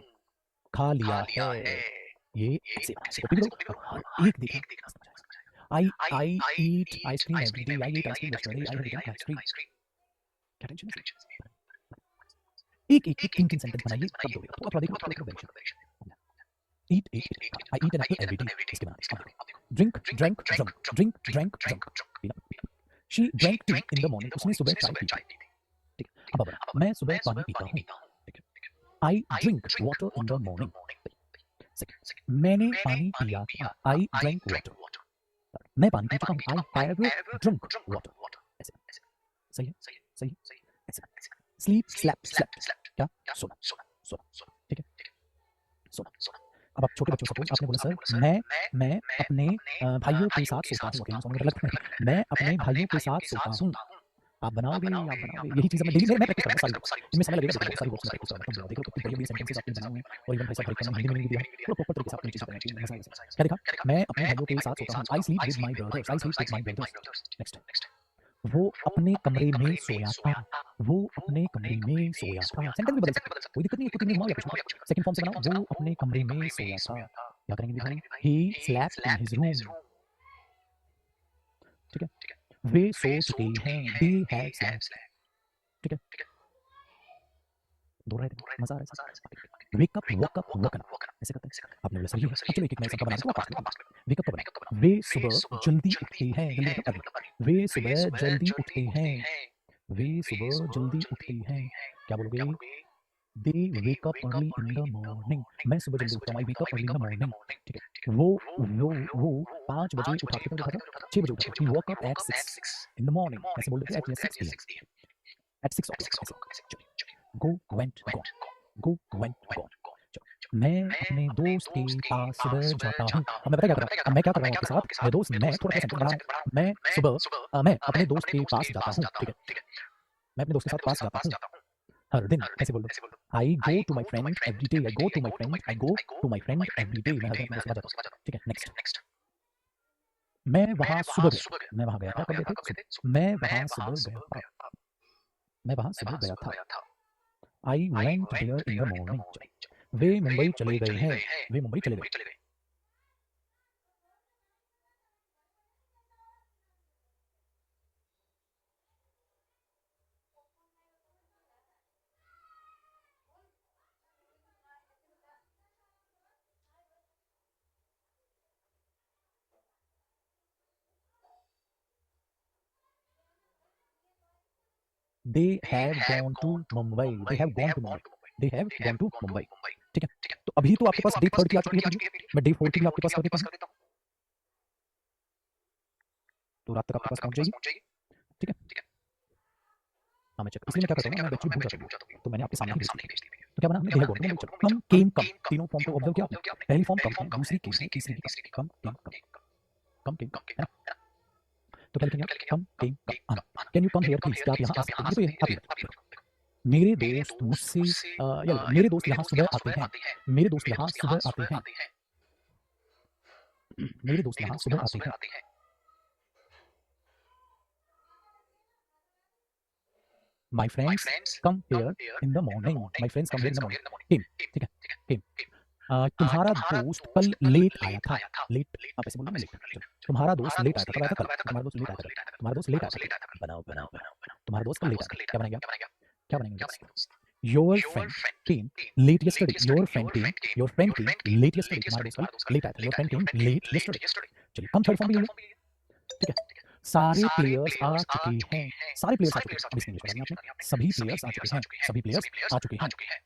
खा लिया है। ये ऐसे बनाया, ऐसे कॉपी करो और हर एक देखना, मस्त मजा आएगा। I eat ice cream every day, I eat ice cream yesterday, I have eaten ice cream. क्या टेंशन है? एक तीन सेंटेंस बनाइए, तब दोगे। थोड़ा देखो variation. Eat I eat an apple every day, इसके बनाना। Drink drank drunk, drink drank drunk, पीना। She drank tea in the morning, उसने सुबह चाय पी थी। ठीक है, अब मैं सुबह पानी पीता हूँ। ठीक है, I drink water in the morning. Second, मैंने पानी पिया था. I drank water. मैं पानी पी चुका हूँ. I have drunk water. ऐसे सही है, सही है. ऐसे sleep, slept. क्या? सोना. ठीक है, सोना. अब आप छोटे बच्चों सपोज आपने बोला सर मैं अपने भाइयों के साथ सोता हूँ. अकेले सोने में लगता है. मैं अपने भाइयों के साथ सोता हूँ. आप बनाओगे यही चीज़ मैं डेली मैं प्रैक्टिस करूँगा सारी बुक्स. इनमें समय लगेगा, देखो सारी बुक्स में प्रैक्टिस करूँगा. तुम देखो कितने बढ़िया सेंटेंसेस आपने बनाए हुए हैं और इवन भाई साहब हरिकन हिंदी में भी दिया है. पूरा प्रॉपर तरीके से आपने चीज़ें बनाई हैं. मजा आएगा. क्या देखा? मैं अपने भाइयों के साथ सोता हूँ. I sleep with my brothers. Next, वो अपने कमरे में सोया था. वो अपने कमरे में सोया था. सेंटेंस भी बदल सकते हैं, कोई दिक्कत नहीं है. कुछ नहीं या कुछ नहीं. सेकंड फॉर्म से बनाओ. वो अपने कमरे में सोया था. क्या करेंगे भाई? He slept in his room. ठीक है. वे सो चुके हैं. They have slept. ठीक है. दोहराए थे, मजा आ रहा है. Wake up, woke up, woken up. ऐसे करते हैं. आपने बोला सही है. अब चलो एक मैं सबका बना देता हूँ. आप वेक अप का बना. वे सुबह जल्दी उठते हैं. जल्दी मतलब अर्ली. वे सुबह जल्दी उठते हैं. वे सुबह जल्दी उठते हैं. क्या बोलोगे? They wake up early in the morning. मैं सुबह जल्दी उठता हूँ. I wake up early in the morning. ठीक है. वो 5 बजे उठा. कितने बजे उठा था? 6 बजे उठा. He woke up at 6 in the morning. ऐसे बोल देते हैं. At 6 PM. At 6 o'clock. Go went gone. Go went gone. मैं अपने दोस्त के पास सुबह जाता हूँ. अब मैं पता क्या कर रहा हूँ? अब मैं क्या कर रहा हूँ आपके साथ? मेरे दोस्त मैं थोड़ा सेंटेंस बना रहा हूँ. मैं सुबह मैं अपने दोस्त के पास जाता हूँ. ठीक है. मैं अपने दोस्त के साथ पास जाता हूँ हर दिन. ऐसे बोल दो. I go to my friend every day. I go to my friend every day. मैं हर दिन अपने दोस्त के पास जाता हूँ. ठीक है. नेक्स्ट, मैं वहाँ सुबह गया. मैं वहाँ गया था. कब गए थे? मैं वहाँ सुबह गया था. मैं वहाँ सुबह गया था. I went there in the morning. वे मुंबई चले गए हैं. वे मुंबई चले गए. They have gone to Mumbai. They have gone to Mumbai. They have gone to Mumbai. ठीक है. तो अभी तो आपके पास डे 3 की आ चुकी है पीडीएफ. मैं डे 4 की भी आपके पास कर देता हूँ. तो रात तक आपके पास पहुंच जाएगी. ठीक है. हाँ मैं चेक इसलिए मैं क्या करता हूँ ना, मैं एक्चुअली भूल जाता हूँ. तो मैंने आपके सामने ही भेज दी. तो क्या बना हमने? They have gone to Mumbai. Come तीनों फॉर्म को ऑब्जर्व किया आपने. पहली फॉर्म कम है, दूसरी केम है, तीसरी भी कम. कम केम है ना. तो क्या लिखेंगे? कम केम कम आना. Can you come here please? क्या आप यहाँ आ सकते हैं? ये तो ये आप मेरे दोस्त मुझसे मेरे दोस्त यहाँ सुबह आते हैं. मेरे दोस्त यहाँ सुबह आते हैं. मेरे दोस्त यहाँ सुबह आते हैं. My friends come here in the morning. My friends come here in the morning. Came. ठीक है. केम. तुम्हारा दोस्त कल लेट आया था. लेट आप ऐसे बोलना ना. लेट. तुम्हारा दोस्त लेट आया था. कब आया था? कल. तुम्हारा दोस्त लेट आया था. तुम्हारा दोस्त लेट आया था. बनाओ. तुम्हारा दोस्त कल लेट आया था. क्या बनेगा? क्या बनेगा? Your friend came late yesterday. Your friend came late yesterday. तुम्हारा दोस्त कल लेट आया था. Your friend came late yesterday. चलिए हम थर्ड फॉर्म भी लेंगे. ठीक है. सारे प्लेयर्स आ चुके हैं. सारे प्लेयर्स आ चुके हैं. अब इसमें इंग्लिश बतानी आपने. सभी प्लेयर्स आ चुके हैं. सभी प्लेयर्स आ चुके हैं.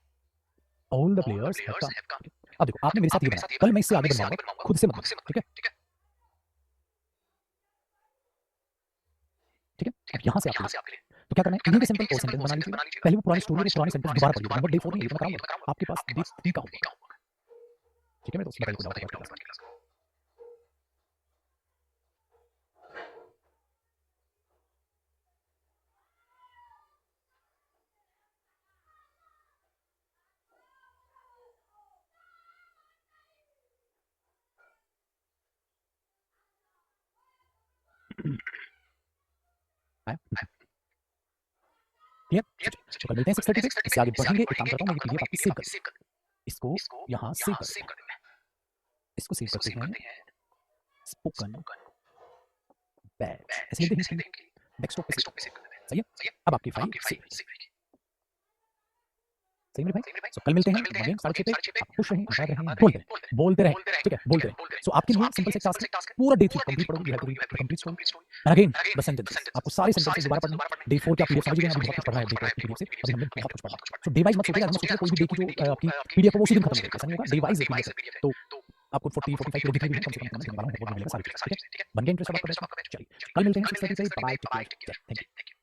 All the players have come. अब देखो आपने मेरे साथ ये बनाया. कल मैं इससे आगे बनवाऊंगा. खुद से मत. ठीक है. ठीक है. अब यहाँ से आपके लिए तो क्या करना है? इन्हीं के सिंपल और सेंटेंस बना लीजिए. पहले वो पुरानी स्टोरी और पुराने सेंटेंस दोबारा पढ़िए. नंबर डे 4 नहीं है, मैं कराऊंगा. आपके पास डे 3 का होगा. ठीक है. मैं तो बताइए कुछ डाउट है आपके पास. आया? क्लियर? तो कल मिलते हैं 6:30 पे. इससे आगे बढ़ेंगे. एक काम करता हूँ, मैं ये पीडीएफ आपकी सेव कर. इसको यहाँ सेव करते हैं. इसको सेव करते हैं. स्पोकन बैच ऐसे लिख देंगे. डेस्कटॉप पे सेव. सही है. अब आपकी फाइल सेव. सही मेरे भाई? सो कल मिलते हैं मॉर्निंग 6:30 पे। आप खुश रहें, आबाद रहें, बोलते रहें, ठीक है? बोलते रहें। सो आपके लिए सिंपल सा टास्क है, पूरा डे 3 कंप्लीट पढ़ोगे, you have to read the complete story and again the sentences. आपको सारे सेंटेंसेस दोबारा पढ़ने हैं। डे 4 का पीडीएफ समझ गए हैं, अभी बहुत कुछ पढ़ना है डे 4 की पीडीएफ से, अभी हमने बहुत कुछ पढ़ा है। सो डे वाइज मत सोचिएगा, मत सोचिएगा कोई भी डे की जो आपकी पीडीएफ है वो उसी दिन खत्म हो जाएगी, ऐसा नहीं होगा। डे वाइज पीडीएफ है, तो आपको 40-45 पीडीएफ जितनी भी है कम से कम देने वाला हूँ, बहुत मिलेगा सारी चीज़, ठीक है? बन गया इंटरेस्ट अब आपका बैच में? चलिए, कल मिलते हैं 6:30 पे। Bye, take care, thank you.